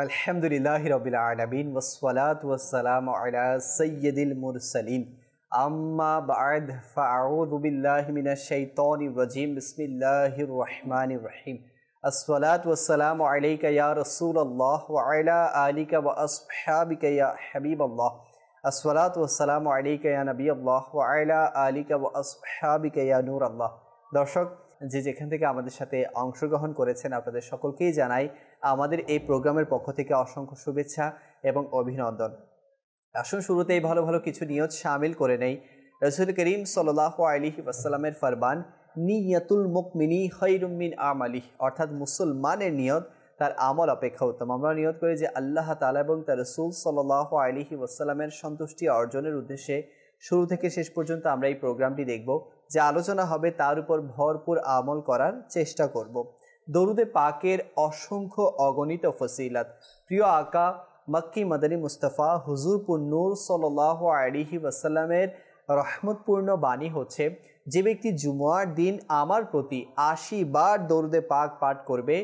আলহামদুলিল্লাহি রাব্বিল আলামিন ওয়াসসালাতু ওয়াসসালামু আলা সাইয়্যিদিল মুরসালিন আম্মা বা'দ ফাআউযু বিল্লাহি মিনাশ শাইতানির রাজীম বিসমিল্লাহির রহমানির রহিম আসসালাতু ওয়াসসালামু আলাইকা ইয়া রাসূলুল্লাহ ওয়া আলা আলিকা ওয়া আসহাবিকা ইয়া হাবিবাল্লাহ আসসালাতু ওয়াসসালামু আলাইকা ইয়া নবিয়াল্লাহ ওয়া আলা আলিকা ওয়া আসহাবিকা ইয়া নূরাল্লাহ। দর্শক, যে যেখান থেকে আমাদের সাথে অংশগ্রহণ করেছেন আপনাদের সকলকেই জানাই আমাদের এই প্রোগ্রামের পক্ষ থেকে অসংখ্য শুভেচ্ছা এবং অভিনন্দন। আসুন শুরুতেই ভালো ভালো কিছু নিয়ত শামিল করে নেই। রাসূল করিম সাল্লাল্লাহু আলাইহি ওয়াসাল্লামের ফরমান, নিয়াতুল মুমিনি খায়রুম মিন আমালিহ, অর্থাৎ মুসলমানের নিয়ত তার আমল অপেক্ষা উত্তম। আমরা নিয়ত করি যে আল্লাহ তাআলা এবং তার রাসূল সাল্লাল্লাহু আলাইহি ওয়াসাল্লামের সন্তুষ্টি অর্জনের উদ্দেশ্যে শুরু থেকে শেষ পর্যন্ত আমরা এই প্রোগ্রামটি দেখব, যে আলোচনা হবে তার উপর ভরপুর আমল করার চেষ্টা করব। দরুদে পাকের অসংখ্য অগণিত ফজিলত। প্রিয় আকা মক্কি মাদানী মুস্তাফা হুজুর নূর সাল্লাল্লাহু আলাইহি ওয়াসাল্লামের রহমতপূর্ণ বাণী হচ্ছে, যে ব্যক্তি জুমার দিন আমার প্রতি ৮০ বার দরুদে পাক পাঠ করবে,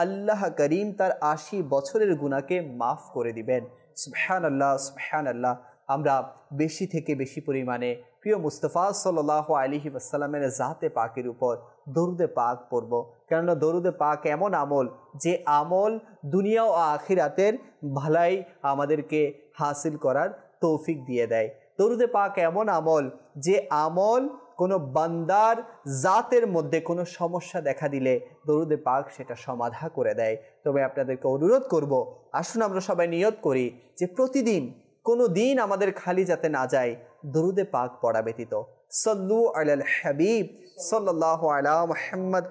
আল্লাহ করিম তার ৮০ বছরের গুনাহকে মাফ করে দিবেন। সুবহানাল্লাহ, সুবহানাল্লাহ। আমরা বেশি থেকে বেশি পরিমাণে প্রিয় মুস্তাফা সাল্লাল্লাহু আলাইহি ওয়াসাল্লামের জাতে পাকের উপর দরুদে পাক পড়ব, কেননা দরুদে পাক এমন আমল, যে আমল দুনিয়া ও আখিরাতের ভালাই আমাদেরকে হাসিল করার তৌফিক দিয়ে দেয়। দরুদে পাক এমন আমল, যে আমল কোনো বান্দার জাতের মধ্যে কোনো সমস্যা দেখা দিলে দরুদে পাক সেটা সমাধা করে দেয়। তবে আপনাদেরকে অনুরোধ করব, আসুন আমরা সবাই নিয়ত করি যে প্রতিদিন কোনো দিন আমাদের খালি যাতে না যায় দরুদে পাক পড়া ব্যতীত। সাল্লু আলাল হাবিব সাল্লাল্লাহু আলা মুহাম্মদ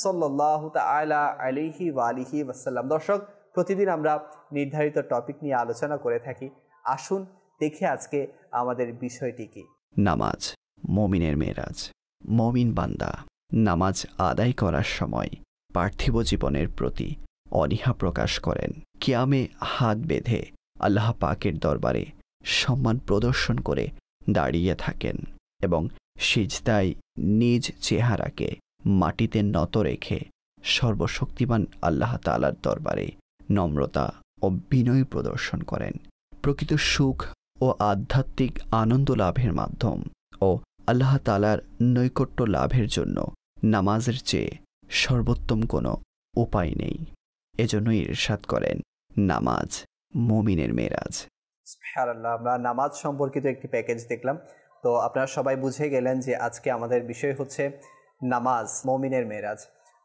সাল্লাল্লাহু তাআলা আলাইহি ওয়া আলিহি ওয়াসাল্লাম। দর্শক, প্রতিদিন আমরা নির্ধারিত টপিক নিয়ে আলোচনা করে থাকি। আসুন দেখে আজকে আমাদের বিষয়টি কি। নামাজ মুমিনের মেরাজ। মুমিন বান্দা নামাজ আদায় করার সময় পার্থিব জীবনের প্রতি অনীহা প্রকাশ করেন। কিয়ামে হাত বেঁধে আল্লাহ পাকের দরবারে সম্মান প্রদর্শন করে দাঁড়িয়ে থাকেন এবং সিজদায় নিজ চেহারাকে মাটিতে নত রেখে সর্বশক্তিমান আল্লাহ তাআলার দরবারে নম্রতা ও বিনয় প্রদর্শন করেন। প্রকৃত সুখ ও আধ্যাত্মিক আনন্দ লাভের মাধ্যম ও আল্লাহ তাআলার নৈকট্য লাভের জন্য নামাজের চেয়ে সর্বোত্তম কোনো উপায় নেই। এজন্যই ইরশাদ করেন, নামাজ মুমিনের মেরাজ। সুবহানাল্লাহ। আমরা নামাজ সম্পর্কিত একটি প্যাকেজ দেখলাম। তো আপনারা সবাই বুঝে গেলেন যে আজকে আমাদের বিষয় হচ্ছে নামাজ মুমিনের মেরাজ।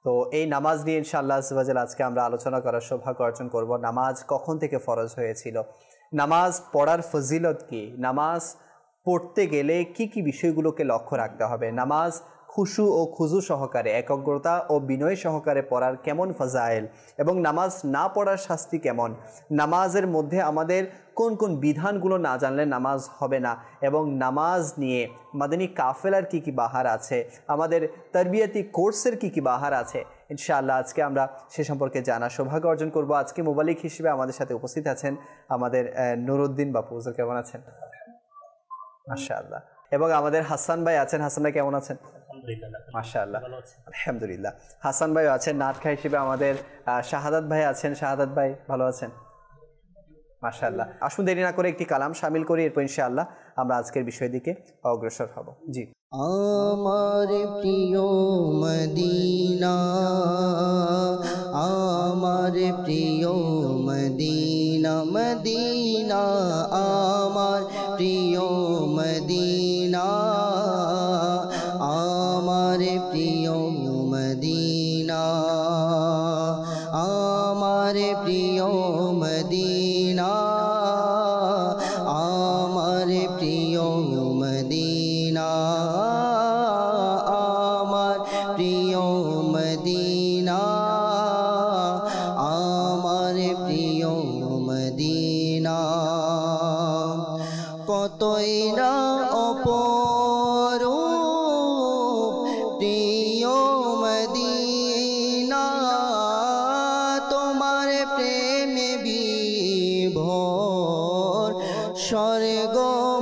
তো এই নামাজ নিয়ে ইনশাআল্লাহ আযza ওয়া জাল আজকে আমরা আলোচনা করার সৌভাগ্য অর্জন করব। নামাজ কখন থেকে ফরজ হয়েছিল, নামাজ পড়ার ফজিলত কি, নামাজ পড়তে গেলে কি কি বিষয়গুলোকে লক্ষ্য রাখতে হবে, নামাজ খুশু ও খুজু সহকারে একাগ্রতা ও বিনয় সহকারে পড়ার কেমন ফাজাইল, এবং নামাজ না পড়ার শাস্তি কেমন, নামাজের মধ্যে আমাদের কোন কোন বিধানগুলো না জানলে নামাজ হবে না, এবং নামাজ নিয়ে মাদানী কাফেলার কি কি বাহার আছে, আমাদের তারবিয়াতি কোর্সের কি কি বাহার আছে, ইনশাআল্লাহ আজকে আমরা সে সম্পর্কে জানার সৌভাগ্য অর্জন করব। আজকে মুবালিক হিসেবে আমাদের সাথে উপস্থিত আছেন আমাদের নুরুদ্দিন বাপু। হুজুর কেমন আছেন? মাশাআল্লাহ। এবং আমাদের হাসান ভাই আছেন। হাসান ভাই কেমন আছেন? মাশাআল্লাহ, আলহামদুলিল্লাহ। হাসান ভাই আছেন। নাটখা হিসেবে আমাদের শাহাদাত ভাই আছেন। শাহাদাত ভাই ভালো আছেন? মাশাআল্লাহ। আসুন দেরি না করে একটি কালাম শামিল করি, এরপর ইনশাআল্লাহ আমরা আজকের বিষয়ের দিকে অগ্রসর হব। জি। আমার প্রিয় মদিনা, আমার প্রিয় মদিনা, মদিনা আমার প্রিয় মদিনা, আমার প্রিয় মদিনা, আমার প্রিয় মদিনা, আমার প্রিয় মদিনা, আমার প্রিয় মদিনা, আমার প্রিয় মদিনা। কতই না অপরূপ প্রিয় মদিনা, তোমার প্রেমে বিভোর স্বর্গ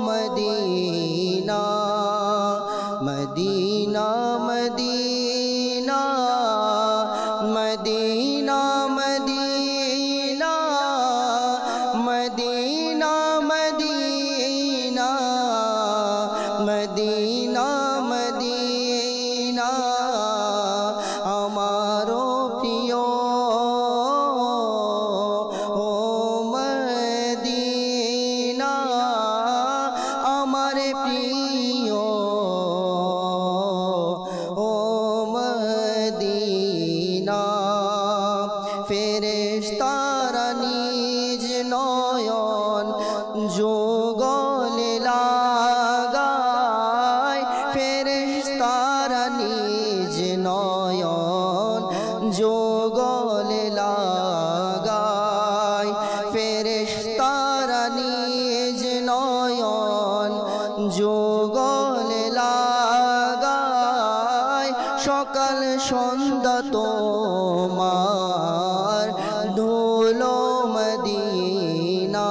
মদিনা, মদিনা মদিনা মদিনা মদিনা নিজ নয়ন যুগলে লাগায়, ফেরেশতারা নিজ নয়ন যুগলে লাগায়, ফেরেশতারা নিজ নয়ন যুগলে লাগায়। সকাল সন্ধ্যা তোমার ধুলো মদিনা,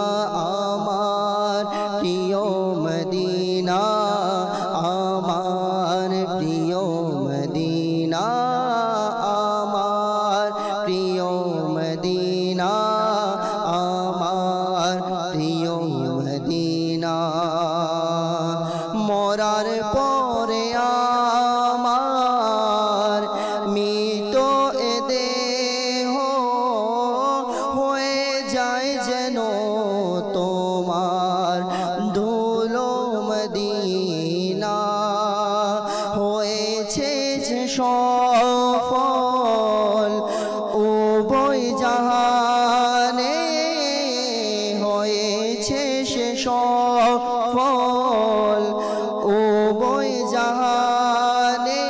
আমার প্রিয় মদিনা, আমার প্রিয় মদিনা, আমার প্রিয় মদিনা, আমার প্রিয় মদিনা। মরার পরে আমার মৃত এ দেহ হয়ে যায় যেন তোমার ধুলো মদিনা। হয়েছে যে সফল উভয় জাহানে, হয়েছে সে সফল উভয় জাহানে।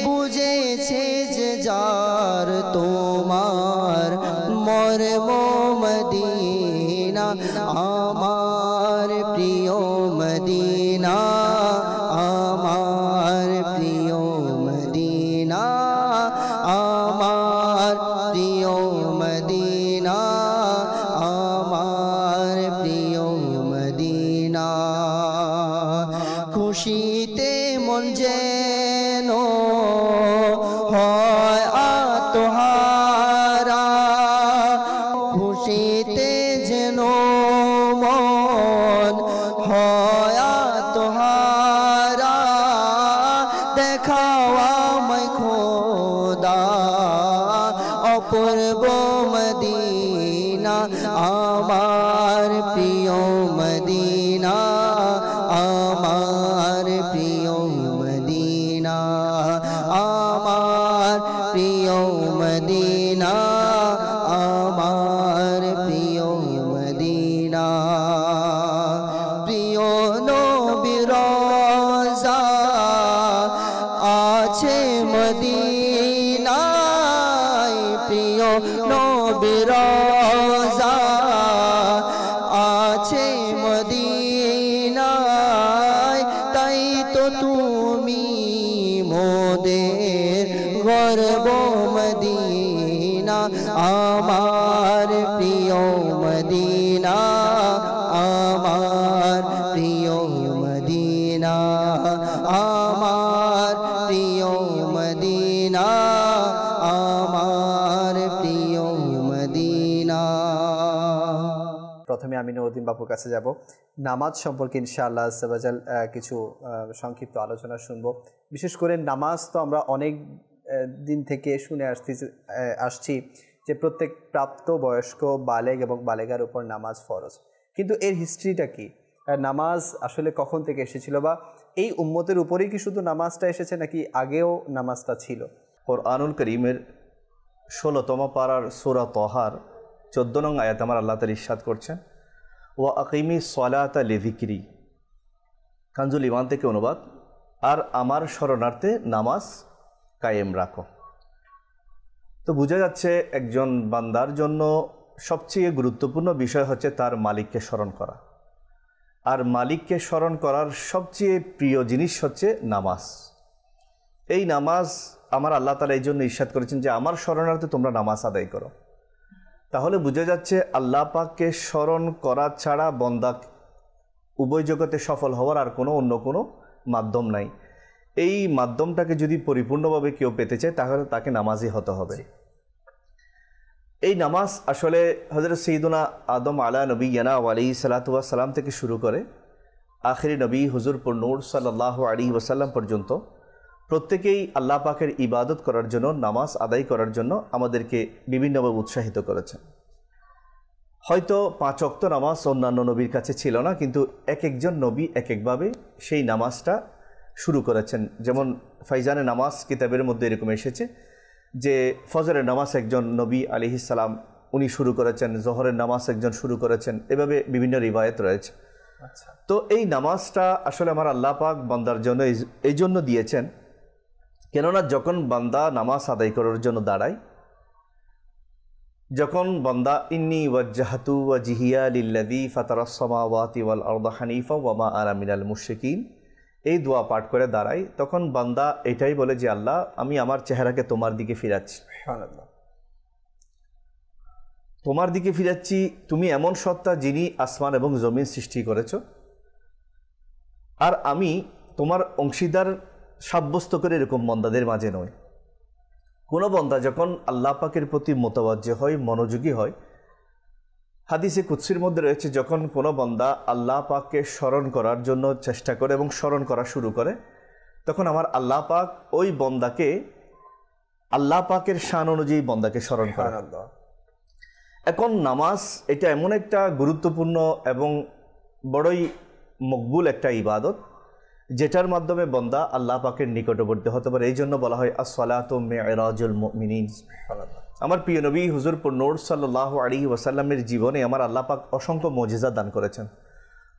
বুঝেছে যে যার তোমার মরম মদিনা, আমার প্রিয় মদিনা, আমার প্রিয় মদিনা, আমার প্রিয় মদিনা, আমার প্রিয় মদিনা। খুশিতে মন যেন হয় আত্মহারা, খুশিতে যেন মন হয় আত্মহারা। দেখাও আমায় খোদা অপূর্ব মদিনা, আমার প্রিয় মদিনা, আমার প্রিয় মদিনা, আমার প্রিয় মদিনা, আমার প্রিয় মদিনা। প্রিয় নবীর রওজা আছে মদিনায়, প্রিয় নবীর রওজা আছে মদিনায়। তাই তো তুমি মোদের গর্ব মদিনা, আমার প্রিয় মদিনা, আমার প্রিয় মদিনা, আমার প্রিয় মদিনা, আমার প্রিয় মদিনা। প্রথমে আমি নুরুদ্দিন বাপুর কাছে যাব। নামাজ সম্পর্কে ইনশাআল্লাহ আজ্জাওয়াজাল কিছু সংক্ষিপ্ত আলোচনা শুনবো। বিশেষ করে নামাজ তো আমরা অনেক দিন থেকে শুনে আসছি যে প্রত্যেক প্রাপ্ত বয়স্ক বালেগ এবং বালেগার উপর নামাজ ফরজ, কিন্তু এর হিস্ট্রিটা কি? নামাজ আসলে কখন থেকে এসেছিল, বা এই উম্মতের উপরেই কি শুধু নামাজটা এসেছে নাকি আগেও নামাজটা ছিল? কোরআনুল করিমের 16তম পারার সূরা তহার 14 নং আয়াত আমার আল্লাহ তাআলা ইরশাদ করছেন, ওয়া আকিমি সলাতা লিযিকরি, কানজুল ইমান থেকে অনুবাদ, আর আমার শরণার্থে নামাজ কায়েম রাখো। তো বোঝা যাচ্ছে একজন বান্দার জন্য সবচেয়ে গুরুত্বপূর্ণ বিষয় হচ্ছে তার মালিককে স্মরণ করা, আর মালিককে স্মরণ করার সবচেয়ে প্রিয় জিনিস হচ্ছে নামাজ। এই নামাজ আমার আল্লাহ তাআলা এই জন্য ইরশাদ করেছেন যে আমার শরণার্থে তোমরা নামাজ আদায় করো। তাহলে বোঝা যাচ্ছে আল্লাহ পাককে স্মরণ করা ছাড়া বন্দা উভয় জগতে সফল হওয়ার আর অন্য কোনো মাধ্যম নাই। এই মাধ্যমটাকে যদি পরিপূর্ণভাবে কেউ পেতে চায় তাহলে তাকে নামাজি হতে হবে। এই নামাজ আসলে হযরত সৈয়দুনা আদম আলা নবিয়্যিনা আলাইহিস সালাতু ওয়াস সালাম থেকে শুরু করে আখিরি নবী হুজুর পুর নূর সাল্লাল্লাহু আলাইহি ওয়াসাল্লাম পর্যন্ত প্রত্যেকেই আল্লাহ পাকের ইবাদত করার জন্য, নামাজ আদায় করার জন্য আমাদেরকে বিভিন্নভাবে উৎসাহিত করেছেন। হয়তো 5 ওয়াক্ত নামাজ অন্যান্য নবীর কাছে ছিল না, কিন্তু এক একজন নবী এক একভাবে সেই নামাজটা শুরু করেছেন। যেমন ফাইজানে নামাজ কিতাবের মধ্যে এরকম এসেছে যে ফজরের নামাজ একজন নবী আলাইহিস সালাম উনি শুরু করেছেন, জোহরের নামাজ একজন শুরু করেছেন, এভাবে বিভিন্ন রিবায়েত রয়েছে। আচ্ছা, তো এই নামাজটা আসলে আমার আল্লাহ পাক বান্দার জন্য এই জন্য দিয়েছেন, কেননা যখন বান্দা নামাজ আদায় করার জন্য দাঁড়ায়, যখন বান্দা ইন্নী ওয়াজ্জাহাতু ওয়াজহিয়া লিল্লাযী ফাতারাস সামাওয়াতি ওয়াল আরদা হানিফা ওয়া মা আনা মিনাল মুশরিকিন, এই দোয়া পাঠ করে দাঁড়ায়, তখন বান্দা এটাই বলে যে আল্লাহ, আমি আমার চেহারাকে তোমার দিকে ফিরাচ্ছি, সুবহানাল্লাহ, তোমার দিকে ফিরাচ্ছি। তুমি এমন সত্তা যিনি আসমান এবং জমিন সৃষ্টি করেছ, আর আমি তোমার অংশীদার সাব্যস্ত করে এরকম বন্দাদের মাঝে নয়। কোনো বন্দা যখন আল্লাহ পাকের প্রতি মোতাবাজ্জে হয়, মনোযোগী হয়, হাদিসে কুদসির মধ্যে রয়েছে, যখন কোনো বন্দা আল্লাহ পাককে স্মরণ করার জন্য চেষ্টা করে এবং স্মরণ করা শুরু করে, তখন আমার আল্লাহ পাক ওই বন্দাকে আল্লাহ পাকের শান অনুযায়ী বন্দাকে স্মরণ করে। সুবহানাল্লাহ। এখন নামাজ এটা এমন একটা গুরুত্বপূর্ণ এবং বড়ই মকবুল একটা ইবাদত, যেটার মাধ্যমে বন্দা আল্লাহ পাকের নিকটবর্তী হতে পারে। এই জন্য বলা হয় আসসালাতু মি'রাজুল মুমিনিন। আমার প্রিয় নবী হুজুর নূর সাল্লাল্লাহু আলাইহি ওয়াসাল্লামের জীবনে আমার আল্লাহ পাক অসংখ্য মুজিজা দান করেছেন।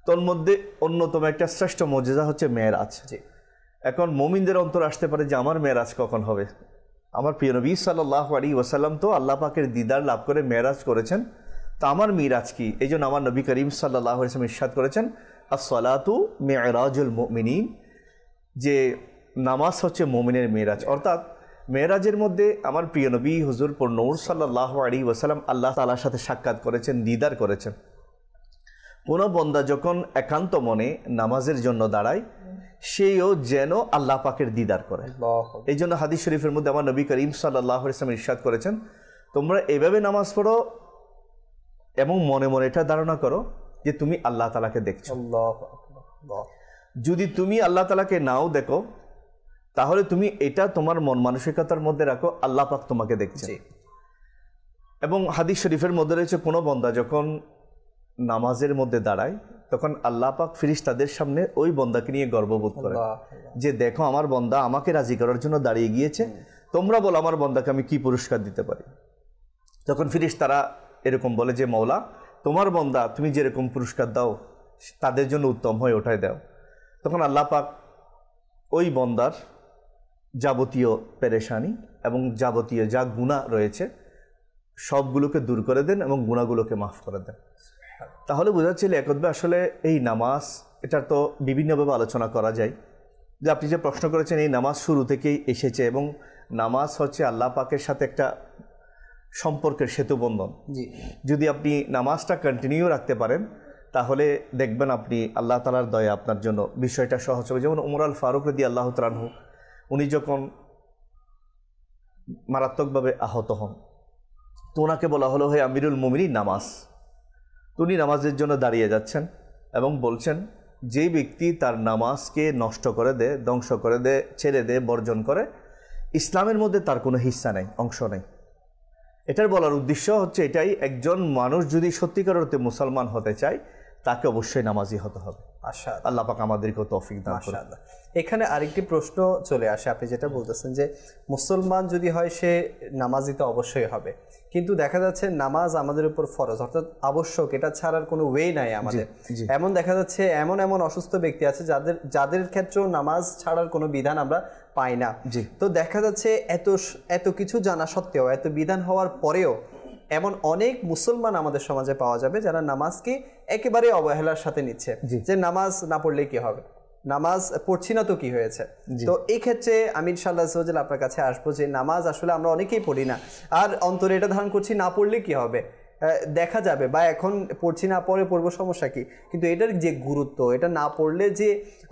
তোর মধ্যে অন্যতম একটা শ্রেষ্ঠ মুজিজা হচ্ছে মেরাজ। এখন মুমিনদের অন্তর আসতে পারে যে আমার মেরাজ কখন হবে। আমার প্রিয় নবী সাল্লাল্লাহু আলাইহি ওয়াসাল্লাম তো আল্লাহ পাকের দিদার লাভ করে মেরাজ করেছেন, তো আমার মিরাজ কি? এই জন্য আমার নবী করিম সাল্লাল্লাহু আলাইহি ওয়াসাল্লাম ইরশাদ করেছেন আসসালাতু মি'রাজুল মুমিনিন, যে নামাজ হচ্ছে মুমিনের মেরাজ। অর্থাৎ মেরাজের মধ্যে আমার প্রিয় নবী হুজুর নূর সাল্লাল্লাহু আলাইহি ওয়াসাল্লাম আল্লাহ তাআলার সাথে সাক্ষাৎ করেছেন, দিদার করেছেন। কোনো বন্দা যখন একান্ত মনে নামাজের জন্য দাঁড়ায়, সেও যেন আল্লাহ পাকের দিদার করে। এই জন্য হাদিস শরীফের মধ্যে আমার নবী করিম সাল্লাল্লাহু আলাইহি ওয়াসাল্লাম ইরশাদ করেছেন, তোমরা এভাবে নামাজ পড়ো এবং মনে মনে এটা ধারণা করো যে তুমি আল্লাহ তাআলাকে দেখছো। যদি তুমি আল্লাহ তাআলাকে নাও দেখো, তাহলে তুমি এটা তোমার মন মানসিকতার মধ্যে রাখো, আল্লাহ পাক তোমাকে দেখছে। এবং হাদিস শরীফের মধ্যে রয়েছে, কোনো বন্দা যখন নামাজের মধ্যে দাঁড়ায়, তখন আল্লাহ পাক ফেরেশতাদের সামনে ওই বন্দাকে নিয়ে গর্ববোধ করে যে দেখো আমার বন্দা আমাকে রাজি করার জন্য দাঁড়িয়ে গিয়েছে, তোমরা বলো আমার বন্দাকে আমি কি পুরস্কার দিতে পারি। তখন ফেরেশতারা এরকম বলে যে মওলা, তোমার বন্দা তুমি যেরকম পুরস্কার দাও তাদের জন্য উত্তম হয়, ওঠাই দাও। তখন আল্লাহ পাক ওই বন্দার যাবতীয় পেরেশানি এবং যাবতীয় যা গুনাহ রয়েছে সবগুলোকে দূর করে দেন এবং গুনাহগুলোকে মাফ করে দেন। তাহলে বোঝা যাচ্ছিল একদবে আসলে এই নামাজ, এটার তো বিভিন্নভাবে আলোচনা করা যায়। যে আপনি যে প্রশ্ন করেছেন, এই নামাজ শুরু থেকেই এসেছে এবং নামাজ হচ্ছে আল্লাহ পাকের সাথে একটা সম্পর্কের সেতুবন্ধন। যদি আপনি নামাজটা কন্টিনিউ রাখতে পারেন, তাহলে দেখবেন আপনি আল্লাহ তাআলার দয়া আপনার জন্য বিষয়টা সহজ হবে। যেমন উমর আল ফারুক রাদিয়াল্লাহু তাআলা আনহু, উনি যখন মারাত্মকভাবে আহত হন, তো ওনাকে বলা হলো, হে আমিরুল মুমিনিন, নামাজ। উনি নামাজের জন্য দাঁড়িয়ে যাচ্ছেন এবং বলছেন, যে ব্যক্তি তার নামাজকে নষ্ট করে দেয়, ধ্বংস করে দেয়, ছেড়ে দেয়, বর্জন করে, ইসলামের মধ্যে তার কোনো হিস্সা নেই, অংশ নেই। এটার বলার উদ্দেশ্য হচ্ছে এটাই, একজন মানুষ যদি সত্যিকার অর্থে মুসলমান হতে চায়, তাকে অবশ্যই নামাজি হতে হবে। আল্লাহ পাক আমাদেরকে তৌফিক দান করুন। এখানে আরেকটি প্রশ্ন চলে আসে, আপনি যেটা বলতেছেন যে মুসলমান যদি হয় সে নামাজি তো অবশ্যই হবে, কিন্তু দেখা যাচ্ছে নামাজ আমাদের উপর ফরজ, অর্থাৎ আবশ্যক, এটা ছাড়ার কোনো ওয়ে নাই আমাদের। এমন দেখা যাচ্ছে এমন এমন অসুস্থ ব্যক্তি আছে যাদের ক্ষেত্রেও নামাজ ছাড়ার কোনো বিধান আমরা পাই না। তো দেখা যাচ্ছে এত কিছু জানা সত্ত্বেও, এত বিধান হওয়ার পরেও এমন অনেক মুসলমান আমাদের সমাজে পাওয়া যাবে যারা নামাজকে একেবারে অবহেলার সাথে নিচ্ছে, যে নামাজ না পড়লে কি হবে, নামাজ পড়ছি না তো কি হয়েছে। তো এই ক্ষেত্রে আমি ইনশাআল্লাহ আপনার কাছে আসবো যে নামাজ আসলে আমরা অনেকেই পড়ি না, আর অন্তরে এটা ধারণ করছি না পড়লে কি হবে, দেখা যাবে, বা এখন পড়ছি না পরে পড়বো, সমস্যা কি। কিন্তু এটার যে গুরুত্ব, এটা না পড়লে যে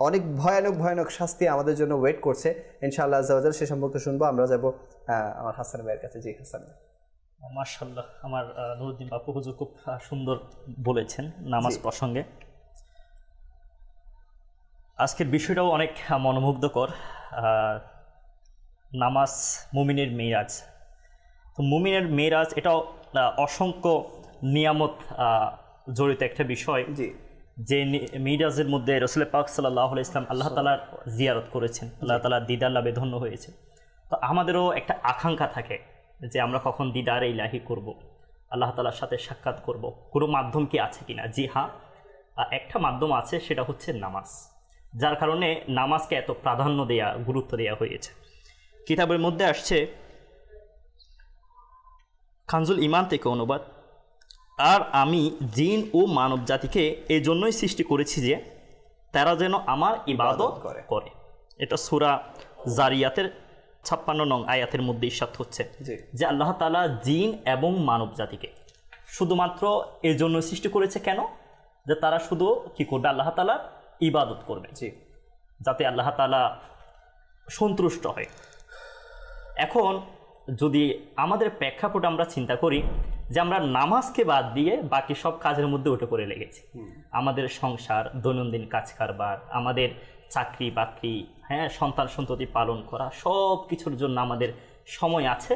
অনেক ভয়ানক ভয়ানক শাস্তি আমাদের জন্য ওয়েট করছে, ইনশাআল্লাহ সে সম্পর্কে শুনবো। আমরা যাবো আমার হাসান ভাইয়ের কাছে। জি হাসান। মাশাআল্লাহ, আমার নুরুদ্দিন বাপু হুজুর খুব সুন্দর বলেছেন নামাজ প্রসঙ্গে। আজকের বিষয়টাও অনেক মনোমুগ্ধকর। নামাজ মুমিনের মেরাজ। তো মুমিনের মেরাজ এটাও অসংখ্য নিয়ামত জড়িত একটা বিষয়, যে মেরাজের মধ্যে রাসূল পাক সাল্লাল্লাহু আলাইহি ওয়াসাল্লাম আল্লাহ তাআলার জিয়ারত করেছেন, আল্লাহ তাআলার দিদার লাভে ধন্য হয়েছে। তো আমাদেরও একটা আকাঙ্ক্ষা থাকে যে আমরা কখন দিদারে ইলাহি করব। আল্লাহ তাআলার সাথে সাক্ষাৎ করব, কোনো মাধ্যম কি আছে কিনা? জি হ্যাঁ, একটা মাধ্যম আছে, সেটা হচ্ছে নামাজ। যার কারণে নামাজকে এত প্রাধান্য দেয়া, গুরুত্ব দেওয়া হয়েছে। কিতাবের মধ্যে আসছে, কানজুল ইমান থেকে অনুবাদ, আর আমি জিন ও মানব জাতিকে এই জন্যই সৃষ্টি করেছি যে তারা যেন আমার ইবাদত করে। এটা সূরা জারিয়াতের 56 নং আয়াতের মধ্যে ইরশাদ হচ্ছে যে আল্লাহ তাআলা জিন এবং মানব জাতিকে শুধুমাত্র এই জন্য সৃষ্টি করেছে। কেন? যে তারা শুধু কি করবে? আল্লাহ তাআলার ইবাদত করবে, যাতে আল্লাহ তাআলা সন্তুষ্ট হয়। এখন যদি আমাদের প্রেক্ষাপট আমরা চিন্তা করি যে আমরা নামাজকে বাদ দিয়ে বাকি সব কাজের মধ্যে উঠে পড়ে লেগেছি, আমাদের সংসার, দৈনন্দিন কাজ কারবার, আমাদের চাকরি বাকরি, হ্যাঁ, সন্তান সন্ততি পালন করা, সব কিছুর জন্য আমাদের সময় আছে,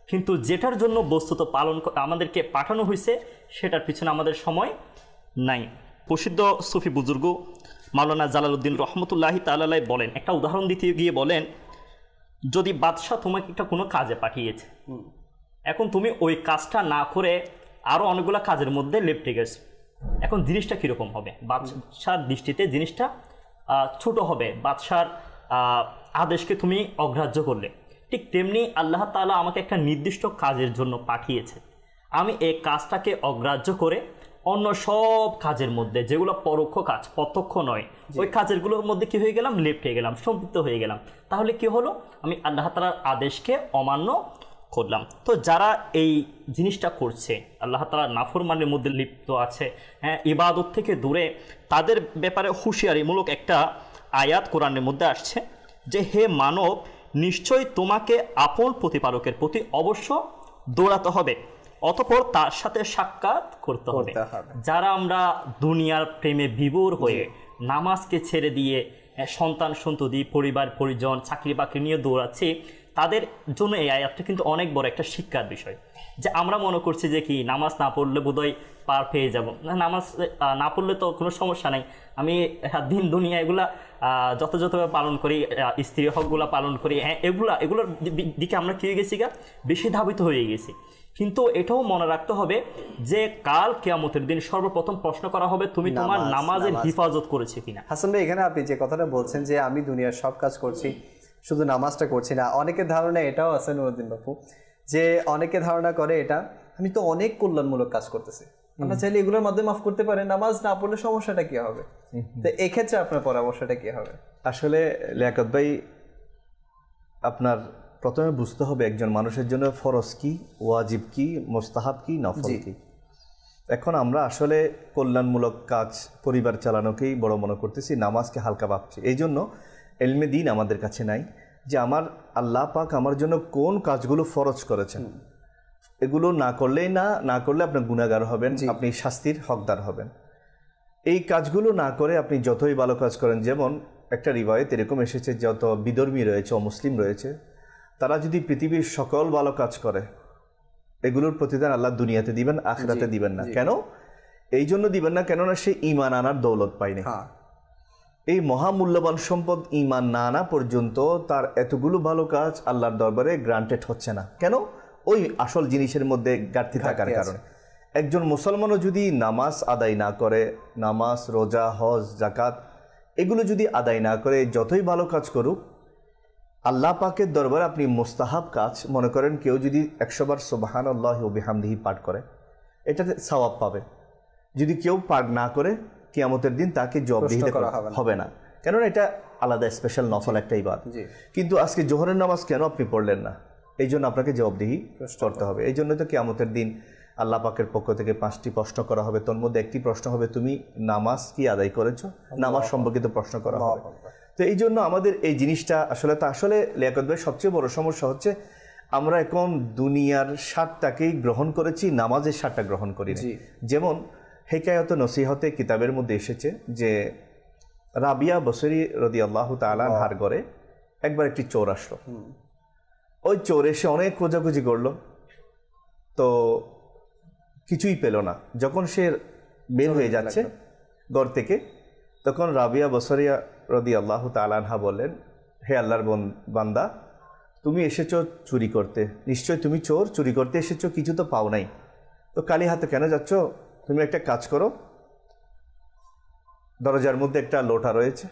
কিন্তু যেটার জন্য বস্তুত আমাদেরকে পাঠানো হয়েছে সেটার পিছনে আমাদের সময় নাই। প্রসিদ্ধ সুফি বুজুর্গ মাওলানা জালালউদ্দিন রহমতুল্লাহি তাআলা বলেন, একটা উদাহরণ দিতে গিয়ে বলেন, যদি বাদশাহ তোমাকে একটা কোনো কাজে পাঠিয়েছে, এখন তুমি ওই কাজটা না করে আরও অনেকগুলো কাজের মধ্যে লেপ্টে গেছো, এখন জিনিসটা কীরকম হবে? বাদশার দৃষ্টিতে জিনিসটা ছোট হবে, বাদশার আদেশকে তুমি অগ্রাহ্য করলে। ঠিক তেমনি আল্লাহ তাআলা আমাকে একটা নির্দিষ্ট কাজের জন্য পাঠিয়েছে, আমি এই কাজটাকে অগ্রাহ্য করে অন্য সব কাজের মধ্যে, যেগুলো পরোক্ষ কাজ, প্রত্যক্ষ নয়, ওই কাজেরগুলোর মধ্যে কি হয়ে গেলাম? লিপ্ত হয়ে গেলাম, সম্পৃক্ত হয়ে গেলাম। তাহলে কি হলো? আমি আল্লাহ তাআলার আদেশকে অমান্য করলাম। তো যারা এই জিনিসটা করছে, আল্লাহ তাআলার নাফরমানের মধ্যে লিপ্ত আছে, হ্যাঁ, ইবাদত থেকে দূরে, তাদের ব্যাপারে হুঁশিয়ারিমূলক একটা আয়াত কোরআনের মধ্যে আসছে যে হে মানব, নিশ্চয়ই তোমাকে আপন প্রতিপালকের প্রতি অবশ্য দৌড়াতে হবে, অতঃপর তার সাথে সাক্ষাৎ করতে হবে। যারা আমরা দুনিয়ার প্রেমে বিভোর হয়ে নামাজকে ছেড়ে দিয়ে সন্তান সন্ততি, পরিবার পরিজন, চাকরি বাকরি নিয়ে দৌড়াচ্ছি, তাদের জন্য এই আয়াতটা কিন্তু অনেক বড় একটা শিক্ষার বিষয়। যে আমরা মনে করছি যে কি নামাজ না পড়লে বোধহয় পার পেয়ে যাব, নামাজ না পড়লে তো কোনো সমস্যা নাই, আমি দিন দুনিয়া এগুলা যথাযথভাবে পালন করি, স্ত্রী হকগুলা পালন করি, হ্যাঁ, এগুলোর দিকে আমরা কি হয়ে গেছি গা, বেশি ধাবিত হয়ে গেছি। কিন্তু এটাও মনে রাখতে হবে যে কাল কিয়ামতের দিন সর্বপ্রথম প্রশ্ন করা হবে তুমি তোমার নামাজের হিফাজত করেছে কিনা। হাসান ভাই, এখানে আপনি যে কথাটা বলছেন যে আমি দুনিয়ার সব কাজ করছি, শুধু নামাজটা করছি না, অনেকের ধারণা এটাও আছে নুরুদ্দিন বাপু, যে অনেকে ধারণা করে এটা আমি তো অনেক কল্যাণমূলক কাজ করতেছি, আমরা চাইলে এগুলোর মাধ্যমে মাফ করতে পারি, নামাজ না পড়লে সমস্যাটা কি হবে? তো এক্ষেত্রে আপনার পরামর্শটা কি হবে? আসলে লিয়াকত ভাই, আপনার প্রথমে বুঝতে হবে একজন মানুষের জন্য ফরজ কি, ওয়াজিব কি, মোস্তাহাব কি, নফল কি। এখন আমরা আসলে কল্যাণমূলক কাজ, পরিবার চালানোকেই বড় মনে করতেছি, নামাজকে হালকা ভাবছি। এই জন্য এলমে দ্বীন আমাদের কাছে নাই যে আমার আল্লাহ পাক আমার জন্য কোন কাজগুলো ফরজ করেছেন, এগুলো না করলেই না করলে আপনি গুনাহগার হবেন, আপনি শাস্তির হকদার হবেন। এই কাজগুলো না করে আপনি যতই ভালো কাজ করেন, যেমন একটা রিওয়ায়াত এরকম এসেছে, যত বিধর্মী রয়েছে, অমুসলিম রয়েছে, তারা যদি পৃথিবীর সকল ভালো কাজ করে, এগুলোর প্রতিদান আল্লাহ দুনিয়াতে দিবেন, আখিরাতে দিবেন না। কেন? এই জন্য দিবেন না, কেননা সে ঈমান আনার দৌলত পায়নি। এই মহামূল্যবান সম্পদ ঈমান না আনা পর্যন্ত তার এতগুলো ভালো কাজ আল্লাহর দরবারে গ্রান্টেড হচ্ছে না। কেন? ওই আসল জিনিসের মধ্যে ঘাটতি থাকার কারণে। একজন মুসলমানও যদি নামাজ আদায় না করে, নামাজ, রোজা, হজ, জাকাত এগুলো যদি আদায় না করে, যতই ভালো কাজ করুক, আল্লাহ পাকের দরবারে আপনি মুস্তাহাব কাজ, মনে করেন কেউ যদি 100 বার সুবহানাল্লাহি ওয়া বিহামদিহি পাঠ করে, এটাতে সওয়াব পাবে। যদি কেউ পাঠ না করে, কিয়ামতের দিন তাকে জবাবদিহিতে করা হবে না, কেননা এটা আলাদা স্পেশাল নফল একটা ইবাদত। কিন্তু আজকে জোহরের নামাজ কেন আপনি পড়লেন না, এই জন্য আপনাকে জবাবদিহি করতে হবে। এই জন্য তো কিয়ামতের দিন আল্লাহ পাকের পক্ষ থেকে 5টি প্রশ্ন করা হবে, তোর মধ্যে একটি প্রশ্ন হবে তুমি নামাজ কি আদায় করেছো, নামাজ সম্পর্কিত প্রশ্ন করা হবে। তো এই জন্য আমাদের এই জিনিসটা আসলে লিয়াকত ভাই, সবচেয়ে বড় সমস্যা হচ্ছে আমরা এখন দুনিয়ার স্বাদটাকেই গ্রহণ করেছি, নামাজের স্বাদটা গ্রহণ করি না। যেমন হেকায়ত নসিহতে কিতাবের মধ্যে এসেছে যে রাবিয়া বসরি রাদিয়াল্লাহু তাআলা আনহার ঘরে একবার একটি চোর আসলো। ওই চোর এসে অনেক খোঁজাখুঁজি করলো, তো কিছুই পেল না। যখন সে বের হয়ে যাচ্ছে ঘর থেকে, তখন রাবিয়া বসরিয়া রাদিয়াল্লাহু তাআলা আনহা বললেন, হে আল্লাহর বান্দা, তুমি এসেছো চুরি করতে, নিশ্চয় তুমি চোর, চুরি করতে এসেছো, কিছু তো পাও নাই, তো কালি হাতে কেন যাচ্ছ? তুমি একটা কাজ করো, দরজার মধ্যে একটা লোটা রয়েছে,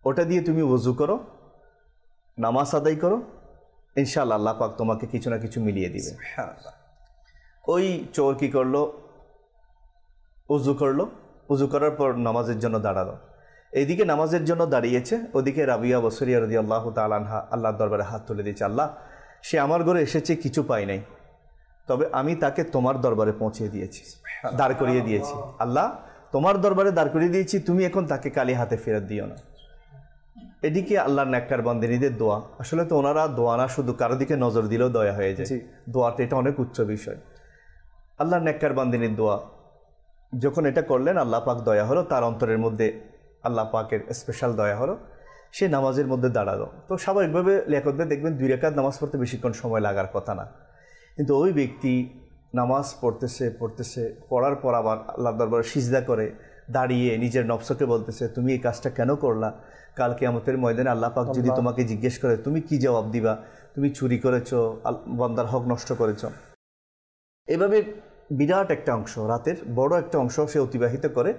ওটা দিয়ে তুমি ওযু করো, নামাজ আদায় করো, ইনশাআল্লাহ আল্লাহ পাক তোমাকে কিছু না কিছু মিলিয়ে দিবে। ওই চোর কি করলো? উজু করলো, উজু করার পর নামাজের জন্য দাঁড়ালো। এইদিকে নামাজের জন্য দাঁড়িয়েছে, ওদিকে রাবিয়া বসরিয়া রাদিয়াল্লাহু তাআলা আনহা আল্লাহর দরবারে হাত তুলে দিয়েছে, আল্লাহ সে আমার ঘরে এসেছে, কিছু পাই নাই, তবে আমি তাকে তোমার দরবারে পৌঁছে দিয়েছি, দাঁড় করিয়ে দিয়েছি। আল্লাহ তোমার দরবারে দাঁড় করিয়ে দিয়েছি, তুমি এখন তাকে কালি হাতে ফেরত দিও না। এদিকে আল্লাহর নেককার বান্দিনীদের দোয়া, আসলে তো ওনারা দোয়া না, শুধু কারো দিকে নজর দিলেও দয়া হয়ে যায়। দোয়াতে এটা অনেক উচ্চ বিষয়। আল্লাহর নেককার বান্দিনীর দোয়া যখন এটা করলেন, আল্লাহ পাক দয়া হলো, তার অন্তরের মধ্যে আল্লাহ পাকের স্পেশাল দয়া হলো, সে নামাজের মধ্যে দাঁড়ালো। তো স্বাভাবিকভাবে লিয়াকত ভাই দেখবেন 2 রাকাত নামাজ পড়তে বেশিক্ষণ সময় লাগার কথা না, কিন্তু ওই ব্যক্তি নামাজ পড়তেছে পড়ার পর আবার আল্লাহর দরবারে সিজদা করে দাঁড়িয়ে নিজের নফসকে বলতেছে, তুমি এই কাজটা কেন করলা? কাল কিয়ামতের ময়দানে আল্লাহ পাক যদি তোমাকে জিজ্ঞেস করে, তুমি কি জবাব দিবা? তুমি চুরি করেছো, বান্দার হক নষ্ট করেছো। এভাবে বিরাট একটা অংশ, রাতের বড় একটা অংশ সে অতিবাহিত করে।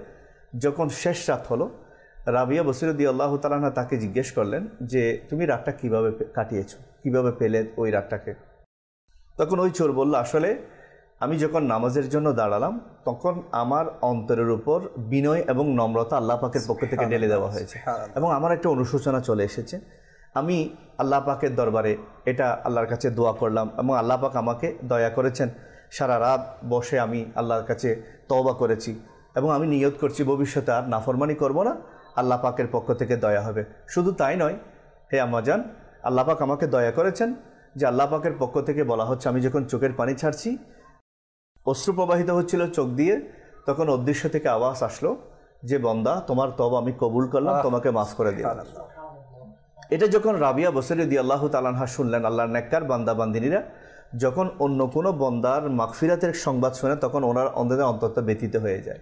যখন শেষ রাত হলো, রাবিয়া বসরি রাদিয়াল্লাহু তাআলা আনহা তাকে জিজ্ঞেস করলেন যে তুমি রাতটা কিভাবে কাটিয়েছো, কিভাবে পেলে ওই রাতটাকে? তখন ওই চোর বলল, আসলে আমি যখন নামাজের জন্য দাঁড়ালাম, তখন আমার অন্তরের উপর বিনয় এবং নম্রতা আল্লাহ পাকের পক্ষ থেকে ঢেলে দেওয়া হয়েছে, এবং আমার একটা অনুশোচনা চলে এসেছে। আমি আল্লাহ পাকের দরবারে এটা আল্লাহর কাছে দোয়া করলাম, এবং আল্লাহ পাক আমাকে দয়া করেছেন। সারা রাত বসে আমি আল্লাহর কাছে তওবা করেছি, এবং আমি নিয়ত করছি ভবিষ্যতে আর নাফরমানি করব না, আল্লাহ পাকের পক্ষ থেকে দয়া হবে। শুধু তাই নয়, হে আম্মাজান, আল্লাহ পাক আমাকে দয়া করেছেন যে আল্লাহ পাকের পক্ষ থেকে বলা হচ্ছে, আমি যখন চোখের পানি ছাড়ছি, অশ্রু প্রবাহিত হচ্ছিল চোখ দিয়ে, তখন উদ্দেশ্য থেকে আওয়াজ আসলো যে বন্দা, তোমার তওবা আমি কবুল করলাম, তোমাকে মাফ করে দিলাম। এটা যখন রাবিয়া বসরি রাদিয়াল্লাহু তাআলা আনহা শুনলেন, আল্লাহর নেককার বান্দা বান্দিনীরা যখন অন্য কোনো বন্দার মাগফিরাতের সংবাদ শুনে, তখন ওনার অন্তত ব্যথিত হয়ে যায়,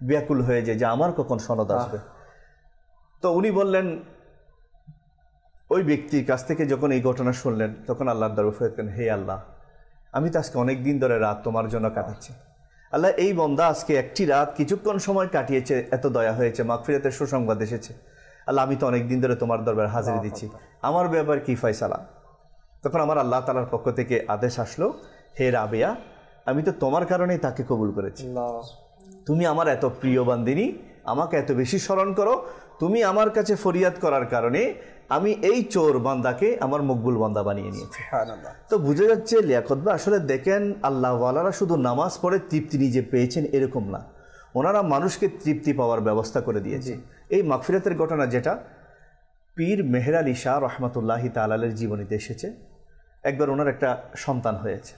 ব্যাকুল হয়ে যায় যে আমার কখন সনদ আসবে। তো উনি বললেন, ওই ব্যক্তির কাছ থেকে যখন এই ঘটনা শুনলেন, তখন আল্লাহর দরবারে ফরিয়াদ করেন, হে আল্লাহ, আমি তো আজকে অনেক দিন ধরে রাত তোমার জন্য কাটাচ্ছি। আল্লাহ, এই বন্দা আজকে একটি রাত কিছুক্ষণ সময় কাটিয়েছে, এত দয়া হয়েছে, মাগফিরাতের সুসংবাদ এসেছে। আল্লাহ, আমি তো অনেক দিন ধরে তোমার দরবারে হাজিরি দিচ্ছি, আমার ব্যাপার কি ফয়সালা? তখন আমার আল্লাহ তাআলার পক্ষ থেকে আদেশ আসলো, হে রাবিয়া, আমি তো তোমার কারণেই তাকে কবুল করেছি। তুমি আমার এত প্রিয় বান্দিনী, আমাকে এত বেশি স্মরণ করো, তুমি আমার কাছে ফরিয়াদ করার কারণে আমি এই চোর বান্দাকে আমার মকবুল বান্দা বানিয়ে নিয়েছি। তো বুঝে যাচ্ছে লিয়াকত ভাই, আসলে দেখেন আল্লাহওয়ালারা শুধু নামাজ পড়ে তৃপ্তি নিজে পেয়েছেন এরকম না, ওনারা মানুষকে তৃপ্তি পাওয়ার ব্যবস্থা করে দিয়েছে। এই মাগফিরাতের ঘটনা যেটা পীর মেহের আলী শাহ রহমতুল্লাহি তাআলার জীবনীতে এসেছে, একবার ওনার একটা সন্তান হয়েছে।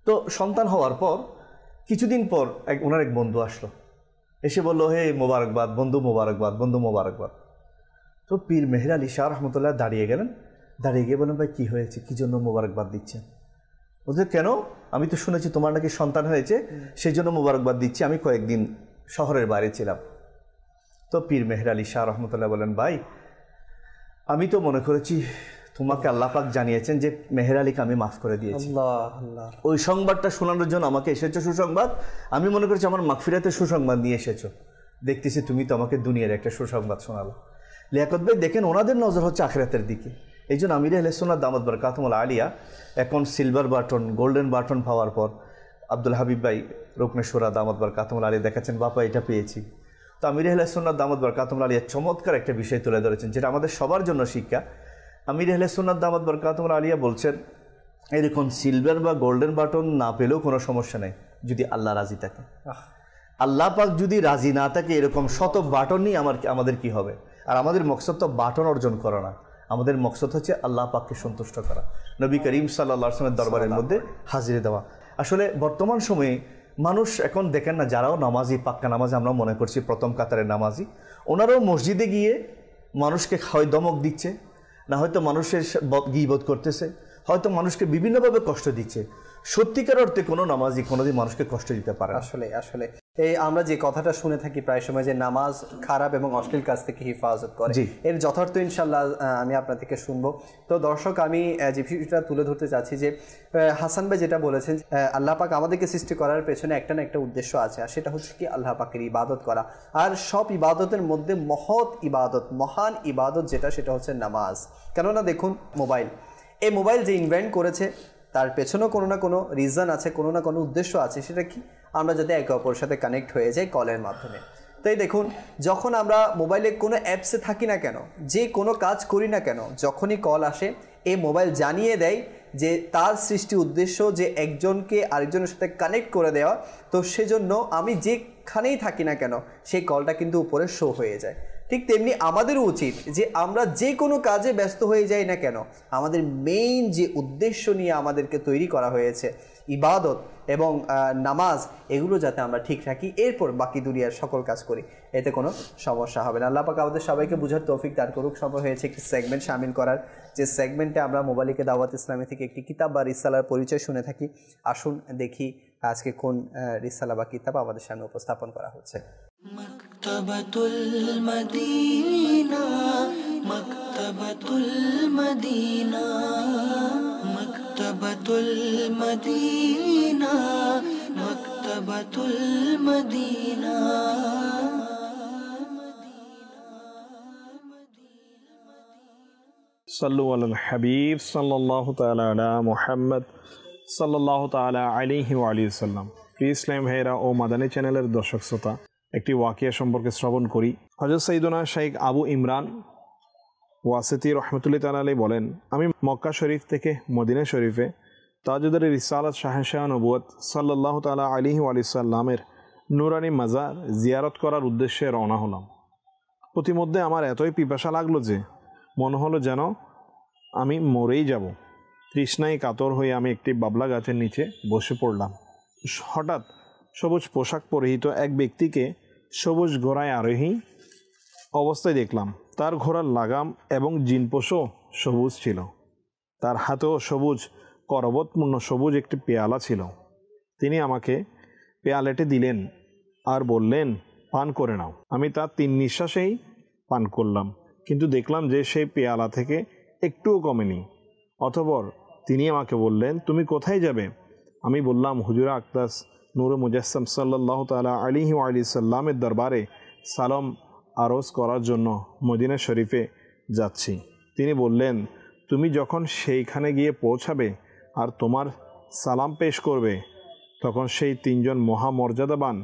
তো সন্তান হওয়ার পর কিছুদিন পর ওনার এক বন্ধু আসলো, এসে বলল, হে মোবারকবাদ বন্ধু, মোবারকবাদ বন্ধু, মোবারকবাদ। তো পীর মেহের আলী শাহ রহমতুল্লাহ দাঁড়িয়ে গেলেন, দাঁড়িয়ে গিয়ে বললেন, ভাই কী হয়েছে, কী জন্য মোবারকবাদ দিচ্ছেন? বলছে, কেন, আমি তো শুনেছি তোমার নাকি সন্তান হয়েছে, সেই জন্য মোবারকবাদ দিচ্ছি, আমি কয়েকদিন শহরের বাইরে ছিলাম। তো পীর মেহের আলী শাহ রহমতুল্লাহ বলেন, ভাই আমি তো মনে করেছি তোমাকে আল্লাহ পাক জানিয়েছেন যে মেহের আলীকে আমি মাফ করে দিয়েছি, ওই সংবাদটা শোনানোর জন্য আমাকে এসেছো সুসংবাদ, আমি মনে করছি আমার মাগফিরাতের সুসংবাদ নিয়ে এসেছো, দেখতেছি তুমি তো আমাকে দুনিয়ার একটা সুসংবাদ শোনালো। লিয়াকত ভাই দেখেন, ওনাদের নজর হচ্ছে আখিরাতের দিকে। এই জন্য আমির আহলে সুন্নাত দামাত বারকাতুহুল আলিয়া এখন সিলভার বাটন, গোল্ডেন বাটন পাওয়ার পর আব্দুল হাবিব ভাই রুকনে শুরা দামাত বারকাতুহুল আলিয়া দেখাচ্ছেন, বাপা এটা পেয়েছি। তো আমির আহলে সুন্নাত দামাত বারকাতুহুল আলিয়া চমৎকার একটা বিষয় তুলে ধরেছেন, যেটা আমাদের সবার জন্য শিক্ষা। আমির আহলে সুন্নাত দামাত বারকাতুহুল আলিয়া বলছেন, এরকম সিলভার বা গোল্ডেন বাটন না পেলেও কোনো সমস্যা নেই, যদি আল্লাহ রাজি থাকে। আল্লাহ পাক যদি রাজি না থাকে, এরকম শত বাটন নিয়ে আমাদের কি হবে? আর আমাদের মকসদ তো বাটন অর্জন করা না, আমাদের মকসদ হচ্ছে আল্লাহ পাককে সন্তুষ্ট করা, নবী করিম সাল্লাল্লাহু আলাইহি ওয়াসাল্লামের দরবারের মধ্যে হাজিরে দেওয়া। আসলে বর্তমান সময়ে মানুষ এখন দেখেন না, যারাও নামাজি, পাক্কা নামাজি আমরা মনে করছি প্রথম কাতারের নামাজি, ওনারাও মসজিদে গিয়ে মানুষকে হয় ধমক দিচ্ছে, না হয়তো মানুষের গীবত করতেছে, হয়তো মানুষকে বিভিন্নভাবে কষ্ট দিচ্ছে। সত্যিকার অর্থে কোনো নামাজি কোনোদিন মানুষকে কষ্ট দিতে পারে না। আসলে আসলে এই আমরা যে কথাটা শুনে থাকি প্রায় সময় যে নামাজ খারাপ এবং অশ্লীল কাজ থেকে হিফাজত করে, এর যথার্থ ইনশাল্লাহ আমি আপনার থেকে শুনবো। তো দর্শক, আমি যে বিষয়টা তুলে ধরতে চাচ্ছি যে হাসান ভাই যেটা বলেছেন, আল্লাহ পাক আমাদেরকে সৃষ্টি করার পেছনে একটা না একটা উদ্দেশ্য আছে, আর সেটা হচ্ছে কি আল্লাহ পাকের ইবাদত করা। আর সব ইবাদতের মধ্যে মহৎ ইবাদত, মহান ইবাদত যেটা, সেটা হচ্ছে নামাজ। কেননা দেখুন, এই মোবাইল যে ইনভেন্ট করেছে তার পেছনেও কোনো না কোনো রিজন আছে, কোনো না কোনো উদ্দেশ্য আছে। সেটা কি? আমরা যাতে একে অপরের সাথে কানেক্ট হয়ে যাই কলের মাধ্যমে। তাই দেখুন, যখন আমরা মোবাইলে কোনো অ্যাপসে থাকি না কেন, যে কোনো কাজ করি না কেন, যখনই কল আসে এই মোবাইল জানিয়ে দেয় যে তার সৃষ্টি উদ্দেশ্য যে একজনকে আরেকজনের সাথে কানেক্ট করে দেওয়া। তো সেজন্য আমি যেখানেই থাকি না কেন সেই কলটা কিন্তু উপরে শো হয়ে যায়। ঠিক তেমনি আমাদেরও উচিত যে আমরা যে কোনো কাজে ব্যস্ত হয়ে যাই না কেন, আমাদের মেইন যে উদ্দেশ্য নিয়ে আমাদেরকে তৈরি করা হয়েছে, ইবাদত এবং নামাজ, এগুলো যাতে আমরা ঠিক রাখি, এরপর বাকি দুনিয়ার সকল কাজ করি, এতে কোনো সমস্যা হবে না। আল্লাহ পাক আমাদের সবাইকে বুঝার তৌফিক দান করুক। সময় হয়েছে একটি সেগমেন্ট শামিল করার, যে সেগমেন্টে আমরা মোবালিকে দাওয়াত ইসলামী থেকে একটি কিতাব বা রিসালার পরিচয় শুনে থাকি। আসুন দেখি আজকে কোন রিসালা বা কিতাব আমাদের সামনে উপস্থাপন করা হচ্ছে। মাকতাবাতুল মদিনা, মাকতাবাতুল মদিনা, মাকতাবাতুল মদিনা, মাকতাবাতুল মদিনা। সাল্লু আলাল হাবিব সাল্লাল্লাহু তাআলা আলা মুহাম্মদ সাল্লাল্লাহু তাআলা আলাইহি ওয়া আলিহি ওয়াসাল্লাম। প্রিয় ইসলাম ভাইরা ও মাদানী চ্যানেলের দর্শক শ্রোতা, একটি ওয়াকিয়া সম্পর্কে শ্রবণ করি। হযরত সাইয়্যিদুনা শেখ আবু ইমরান ওয়াসিতি রহমতুল্লাহ তাআলা আলাইহি বলেন, আমি মক্কা শরীফ থেকে মদিনা শরীফে তাজুদ্দৌর রিসালাত শাহনশাহ নবুয়ত সাল্লাল্লাহু তাআলা আলাইহি ওয়া আলিহি ওয়াসাল্লামের নূরানি মাজার জিয়ারত করার উদ্দেশ্যে রওনা হলাম। প্রতিমধ্যে আমার এতই পিপাসা লাগলো যে মনে হলো যেন আমি মরেই যাব। তৃষ্ণায় কাতর হয়ে আমি একটি বাবলা গাছের নিচে বসে পড়লাম। হঠাৎ সবুজ পোশাক পরিহিত এক ব্যক্তিকে সবুজ ঘোড়ায় আরোহী অবস্থায় দেখলাম। তার ঘোড়ার লাগাম এবং জিনপোষও সবুজ ছিল। তার হাতেও সবুজ করবতপূর্ণ সবুজ একটি পেয়ালা ছিল। তিনি আমাকে পেয়ালাটি দিলেন আর বললেন, পান করে নাও। আমি তার 3 নিঃশ্বাসেই পান করলাম, কিন্তু দেখলাম যে সেই পেয়ালা থেকে একটুও কমেনি। অতঃপর তিনি আমাকে বললেন, তুমি কোথায় যাবে? আমি বললাম, হুজুর আকদাস নূরে মুজাসসাম সাল্লাল্লাহু তাআলা আলাইহি ওয়া আলিহি সাল্লামের দরবারে সালাম আরজ করার জন্য মদিনা শরীফে যাচ্ছি। তিনি বললেন, তুমি যখন সেইখানে গিয়ে পৌঁছাবে আর তোমার সালাম পেশ করবে, তখন সেই 3 জন মহামর্যাদাবান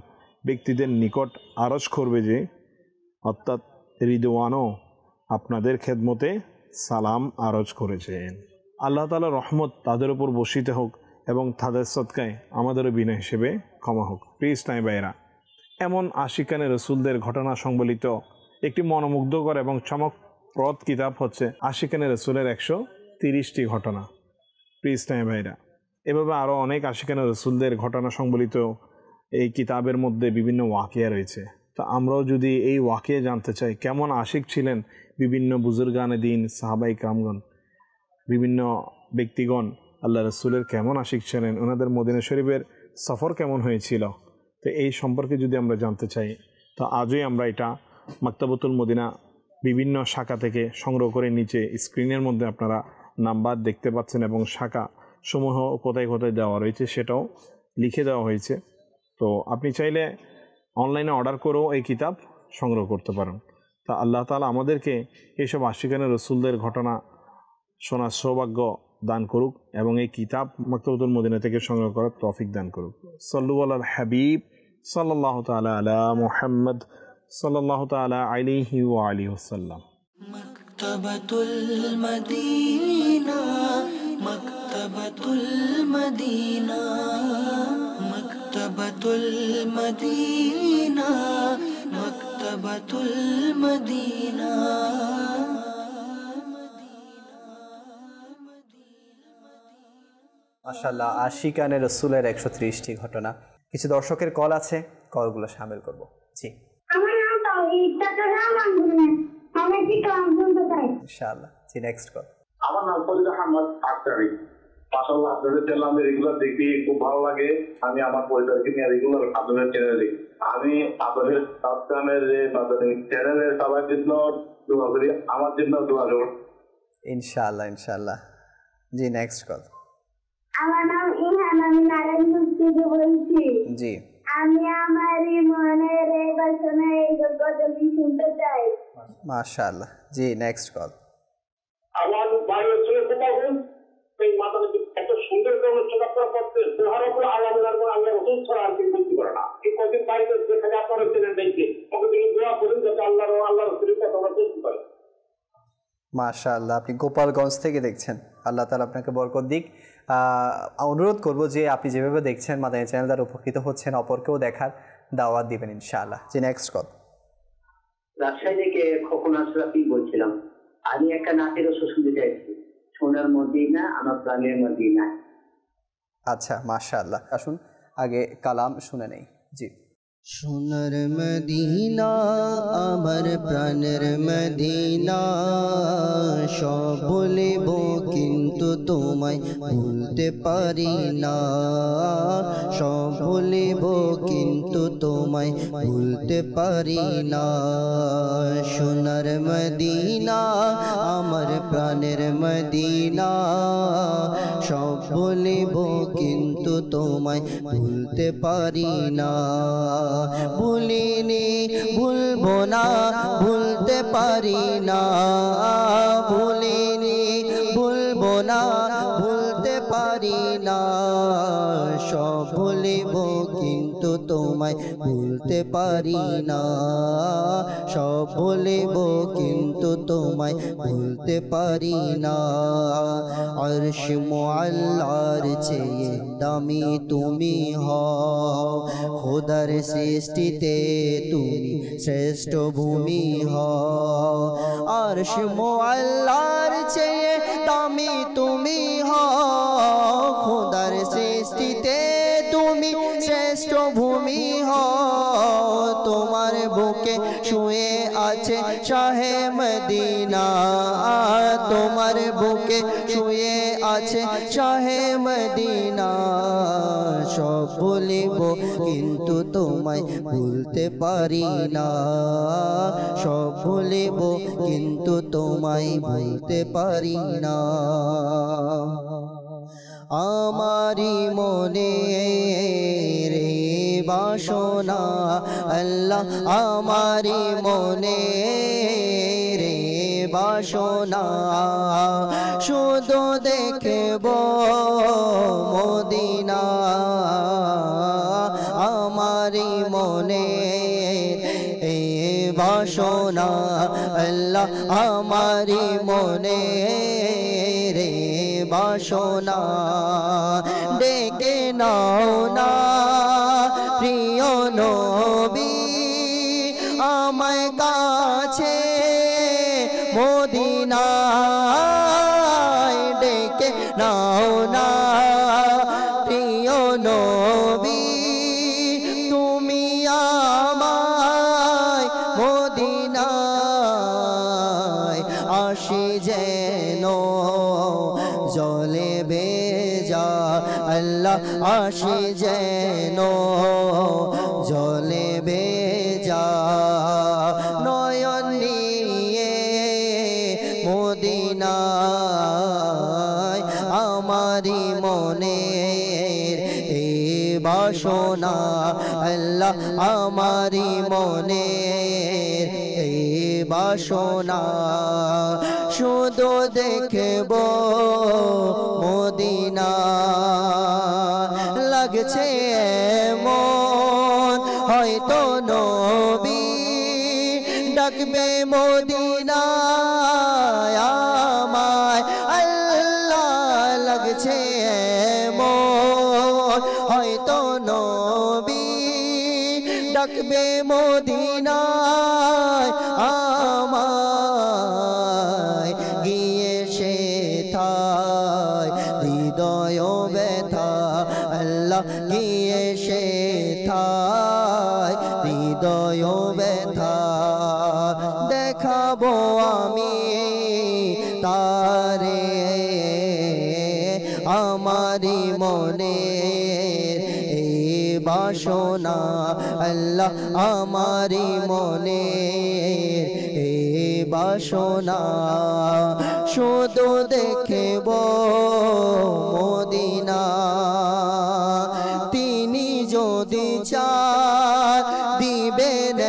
ব্যক্তিদের নিকট আরজ করবে যে, অর্থাৎ রিদওয়ানও আপনাদের খেদমতে সালাম আরজ করেছেন। আল্লাহ তাআলার রহমত তাদের উপর বর্ষিত হোক এবং তাদের সদকায় আমাদেরও বিনা হিসেবে ক্ষমা হোক। প্রিয় ইসলামী ভাইরা, এমন আশিকানে রসুলদের ঘটনা সংবলিত একটি মনোমুগ্ধকর এবং চমকপ্রদ কিতাব হচ্ছে আশিকানে রসুলের 130টি ঘটনা। প্রিয় ইসলামী ভাইরা, এভাবে আরও অনেক আশিকানে রসুলদের ঘটনা সংবলিত এই কিতাবের মধ্যে বিভিন্ন ওয়াকিয়া রয়েছে। তো আমরাও যদি এই ওয়াকিয়া জানতে চাই, কেমন আশিক ছিলেন বিভিন্ন বুজুর্গানে দিন, সাহাবাই কামগণ, বিভিন্ন ব্যক্তিগণ আল্লাহ রসুলের কেমন আশিক ছিলেন, ওনাদের মদিনা শরীফের সফর কেমন হয়েছিল, তো এই সম্পর্কে যদি আমরা জানতে চাই, তো আজই আমরা এটা মাকতাবাতুল মদিনা বিভিন্ন শাখা থেকে সংগ্রহ করে নিচে স্ক্রিনের মধ্যে আপনারা নাম্বার দেখতে পাচ্ছেন এবং শাখা সমূহ কোথায় কোথায় দেওয়া রয়েছে সেটাও লিখে দেওয়া হয়েছে। তো আপনি চাইলে অনলাইনে অর্ডার করেও এই কিতাব সংগ্রহ করতে পারেন। তা আল্লাহ তাআলা আমাদেরকে এইসব আশিকানে রসুলদের ঘটনা শোনার সৌভাগ্য দান করুক এবং এই কিতাব মাকতাবাতুল মদিনা থেকে সংগ্রহ করার তৌফিক দান করুক। সাল্লু আলাল হাবিব সাল্লাল্লাহু তাআলা আলা মুহাম্মদ সাল্লাল্লাহু তাআলা আলাইহি ওয়া আলিহি ওয়াসাল্লাম। মাকতাবাতুল মদিনা, মাকতাবাতুল মদিনা, মাকতাবাতুল মদিনা, মাকতাবাতুল মদিনা। মাশাআল্লাহ, আশিকানে রসুলের 130টি ঘটনা। কিছু দর্শকের কল আছে, কলগুলো শামিল করব। জি, আমার নাম তাওহীদ, তার নাম আনবুলেন, আমি কি কাম করতে চাই? ইনশাআল্লাহ। জি, নেক্সট কল। আমার নাম ফজল আহমদ আক্তারি। মাশাআল্লাহ আপনাদের চ্যানেল আমি রেগুলার দেখি, খুব ভালো লাগে। আমি আমার পরিবারকে নিয়ে রেগুলার আপনাদের চ্যানেল দেখি। আমি আপনাদের চ্যানেলের সবার জন্য দোয়া করি, আমার জন্য দোয়া করুন ইনশাআল্লাহ ইনশাআল্লাহ। জি নেক্সট কল। আমার নাম ইহান, আমি নারায়ণগঞ্জ থেকে বলছি। জি আমি আমার মনের বাসনা এই গজলটি শুনতে চাই। মাশাআল্লাহ। জি নেক্সট কল। আমার বাড়ি হচ্ছে গোপালগঞ্জ। এই মাতার এত সুন্দর অনুষ্ঠান আপনারা করতে সুবহানাল্লাহ, আল্লাহ রাসূল ছাড়া আর কেউ করতে পারে না। এই কদিন বাইরে দেখা যায় আপনারা চ্যানেল দেখে আমাকে তিনি দোয়া করুন যাতে আল্লাহ রাসূলের কথা আমরা বলতে পারি। মাশাআল্লাহ, আপনি গোপালগঞ্জ থেকে দেখছেন, আল্লাহ তাআলা আপনাকে বরকত দিক। অনুরোধ করব যে আপনি যেভাবে দেখছেন মাদানী চ্যানেল দ্বারা উপকৃত হচ্ছেন, অপরকেও দেখার দাওয়াত দিবেন ইনশাআল্লাহ। জি নেক্সট কল। রাজশাহী থেকে খোকন আশরাফি বলছিলাম। আমি একটা নাচের শুনতে চাইছি, সোনার মদিনা আমার প্রাণের মদিনা। আচ্ছা মাশাআল্লাহ, আসুন আগে কালাম শুনে নেই। জি। সোনার মদিনা আমার প্রাণের মদিনা, সব বলিব কিন্তু তোমায় ভুলতে পারি না, সব বলিব কিন্তু তোমায় ভুলতে পারি না। সোনার মদিনা আমার প্রাণের মদিনা, সব বলিব কিন্তু তোমায় ভুলতে পারি না। ভুলিনি ভুলবো না, ভুলতে পারি না, ভুলিনি ভুলবো না, ভুলতে পারি না। সব ভুলিব কিন্তু তোমায় ভুলতে পারি না, সব ভুলিব কিন্তু তোমায় ভুলতে পারি না। আরশ মুআল্লার চেয়ে দামি তুমি হও, খোদার সৃষ্টিতে তুমি শ্রেষ্ঠ ভূমি হও। আরশ মুআল্লার চেয়ে দামি তুমি হও, খোদার সৃষ্টিতে তুমি শ্রেষ্ঠ ভূমি হও। তোমার বুকে শুয়ে আছে শাহে মদিনা, তোমার বুকে শুয়ে আছে শাহে মদিনা। সব বলিব কিন্তু তোমায় ভুলতে পারি না, সব বলিব কিন্তু তোমায় ভুলতে পারি না। আমারি মনে রে বাসনা আল্লাহ, আমারি মনে রে বাসনা, শুধু দেখব মদিনা। আমারি মনে এ বাসনা আল্লাহ, আমারি মনে রে বাসনা। ডেকে নাও না প্রিয় নবী আমায় কাছে মদিনায়, ডেকে নাও না প্রিয় নবী তুমি আমায় মদিনায়। আসি যেন জলে ভেজা আল্লাহ, আসি যেন জলে ভেজা নয়ন নিয়ে মদিনায়। আমারি মনের এই বাসনা আল্লাহ, আমারি মনের এই বাসনা, শুধু দেখব মদিনা। লাগছে মন হয়তো নবী ডাকবে মদিনায় আমায় আল্লাহ। লাগছে মন হয়তো নবী ডাকবে মদিনায় আমায়। গিয়ে সে থায় হৃদয় ব্যথা আল্লাহ, গিয়ে সে থায় হৃদয় ব্যথা। দেখাবো আমি তারে মনের এই বাসনা আল্লাহ আমারি মনের এই বাসনা শুধু দেখব মদিনা তিনি যদি চান দিবেন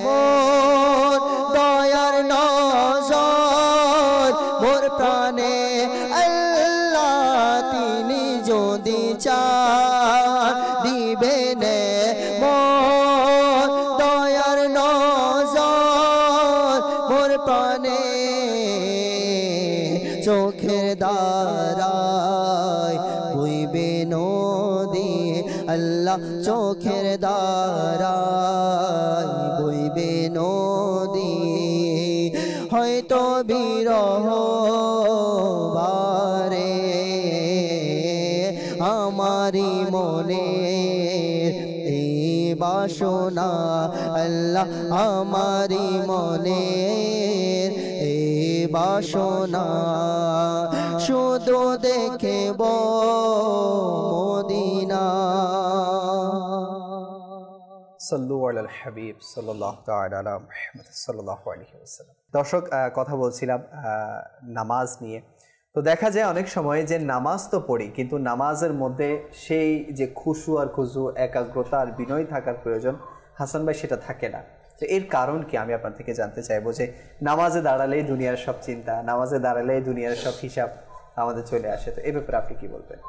মোর দয়ার নজর মোর প্রাণে আল্লাহ তিনি যদি চান দিবেন মোর দয়ার নজর মোর প্রাণে চোখের দ্বারায় বইবে নদী আল্লাহ চোখের দ্বারায় বইবে নদী হয়তো বিরহ বারে আমারি মনের এই বাসনা আল্লাহ আমারি মনের এই বাসনা শুধু দেখব মদিনা। সাল্লু আলাল হাবিব সাল্লাল্লাহু তাআলা আলা মুহাম্মদ সাল্লাল্লাহু আলাইহি ওয়াসাল্লাম। দর্শক, কথা বলছিলাম নামাজ নিয়ে। তো দেখা যায় অনেক সময় যে নামাজ তো পড়ি, কিন্তু নামাজের মধ্যে সেই যে খুশু আর খুজু, একাগ্রতা আর বিনয় থাকার প্রয়োজন, হাসান ভাই সেটা থাকে না। তো এর কারণ কি আমি আপনার থেকে জানতে চাইবো, যে নামাজে দাঁড়ালেই দুনিয়ার সব চিন্তা, নামাজে দাঁড়ালেই দুনিয়ার সব হিসাব আমাদের চলে আসে। তো এই ব্যাপারে আপনি কি বলবেন?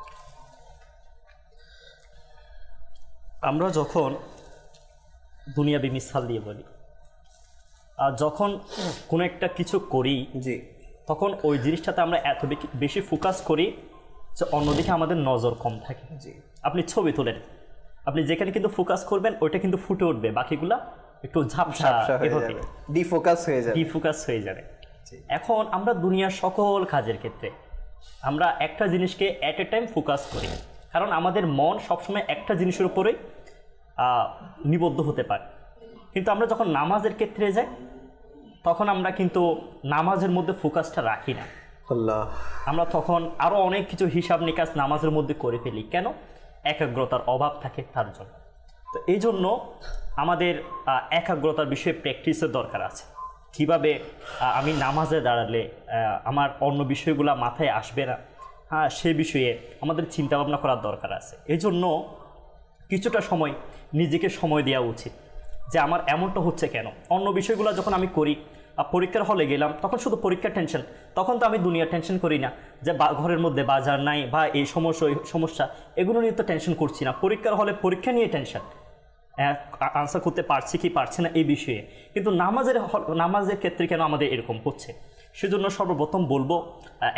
আমরা যখন দুনিয়াবি মিসাল দিয়ে বলি, আর যখন কোনো একটা কিছু করি, জি, তখন ওই জিনিসটাতে আমরা এত বেশি ফোকাস করি যে অন্যদিকে আমাদের নজর কম থাকে। জি, আপনি ছবি তোলেন, আপনি যেখানে কিন্তু ফোকাস করবেন ওইটা কিন্তু ফুটে উঠবে, বাকিগুলা একটু ঝাপসা হয়ে যাবে, ডিফোকাস হয়ে যাবে। এখন আমরা দুনিয়ার সকল কাজের ক্ষেত্রে আমরা একটা জিনিসকে এট এ টাইম ফোকাস করি, কারণ আমাদের মন সবসময় একটা জিনিসের উপরেই নিবদ্ধ হতে পারে। কিন্তু আমরা যখন নামাজের ক্ষেত্রে যাই, তখন আমরা কিন্তু নামাজের মধ্যে ফোকাসটা রাখি না। আমরা তখন আরও অনেক কিছু হিসাব নিকাশ নামাজের মধ্যে করে ফেলি। কেন? একাগ্রতার অভাব থাকে তার জন্য। তো এই জন্য আমাদের একাগ্রতার বিষয়ে প্র্যাকটিসের দরকার আছে। কিভাবে আমি নামাজে দাঁড়ালে আমার অন্য বিষয়গুলো মাথায় আসবে না, সে বিষয়ে আমাদের চিন্তা ভাবনা করার দরকার আছে। এই জন্য কিছুটা সময় নিজেকে সময় দেওয়া উচিত, যে আমার এমনটা হচ্ছে কেন। অন্য বিষয়গুলো যখন আমি করি, পরীক্ষার হলে গেলাম, তখন শুধু পরীক্ষার টেনশন, তখন তো আমি দুনিয়ার টেনশন করি না, যে ঘরের মধ্যে বাজার নাই বা এই সমস্যা এগুলো নিয়ে তো টেনশন করছি না। পরীক্ষার হলে পরীক্ষা নিয়ে টেনশন, আনসার করতে পারছি কি পারছি না এই বিষয়ে। কিন্তু নামাজের ক্ষেত্রে কেন আমাদের এরকম হচ্ছে? সেজন্য সর্বপ্রথম বলবো,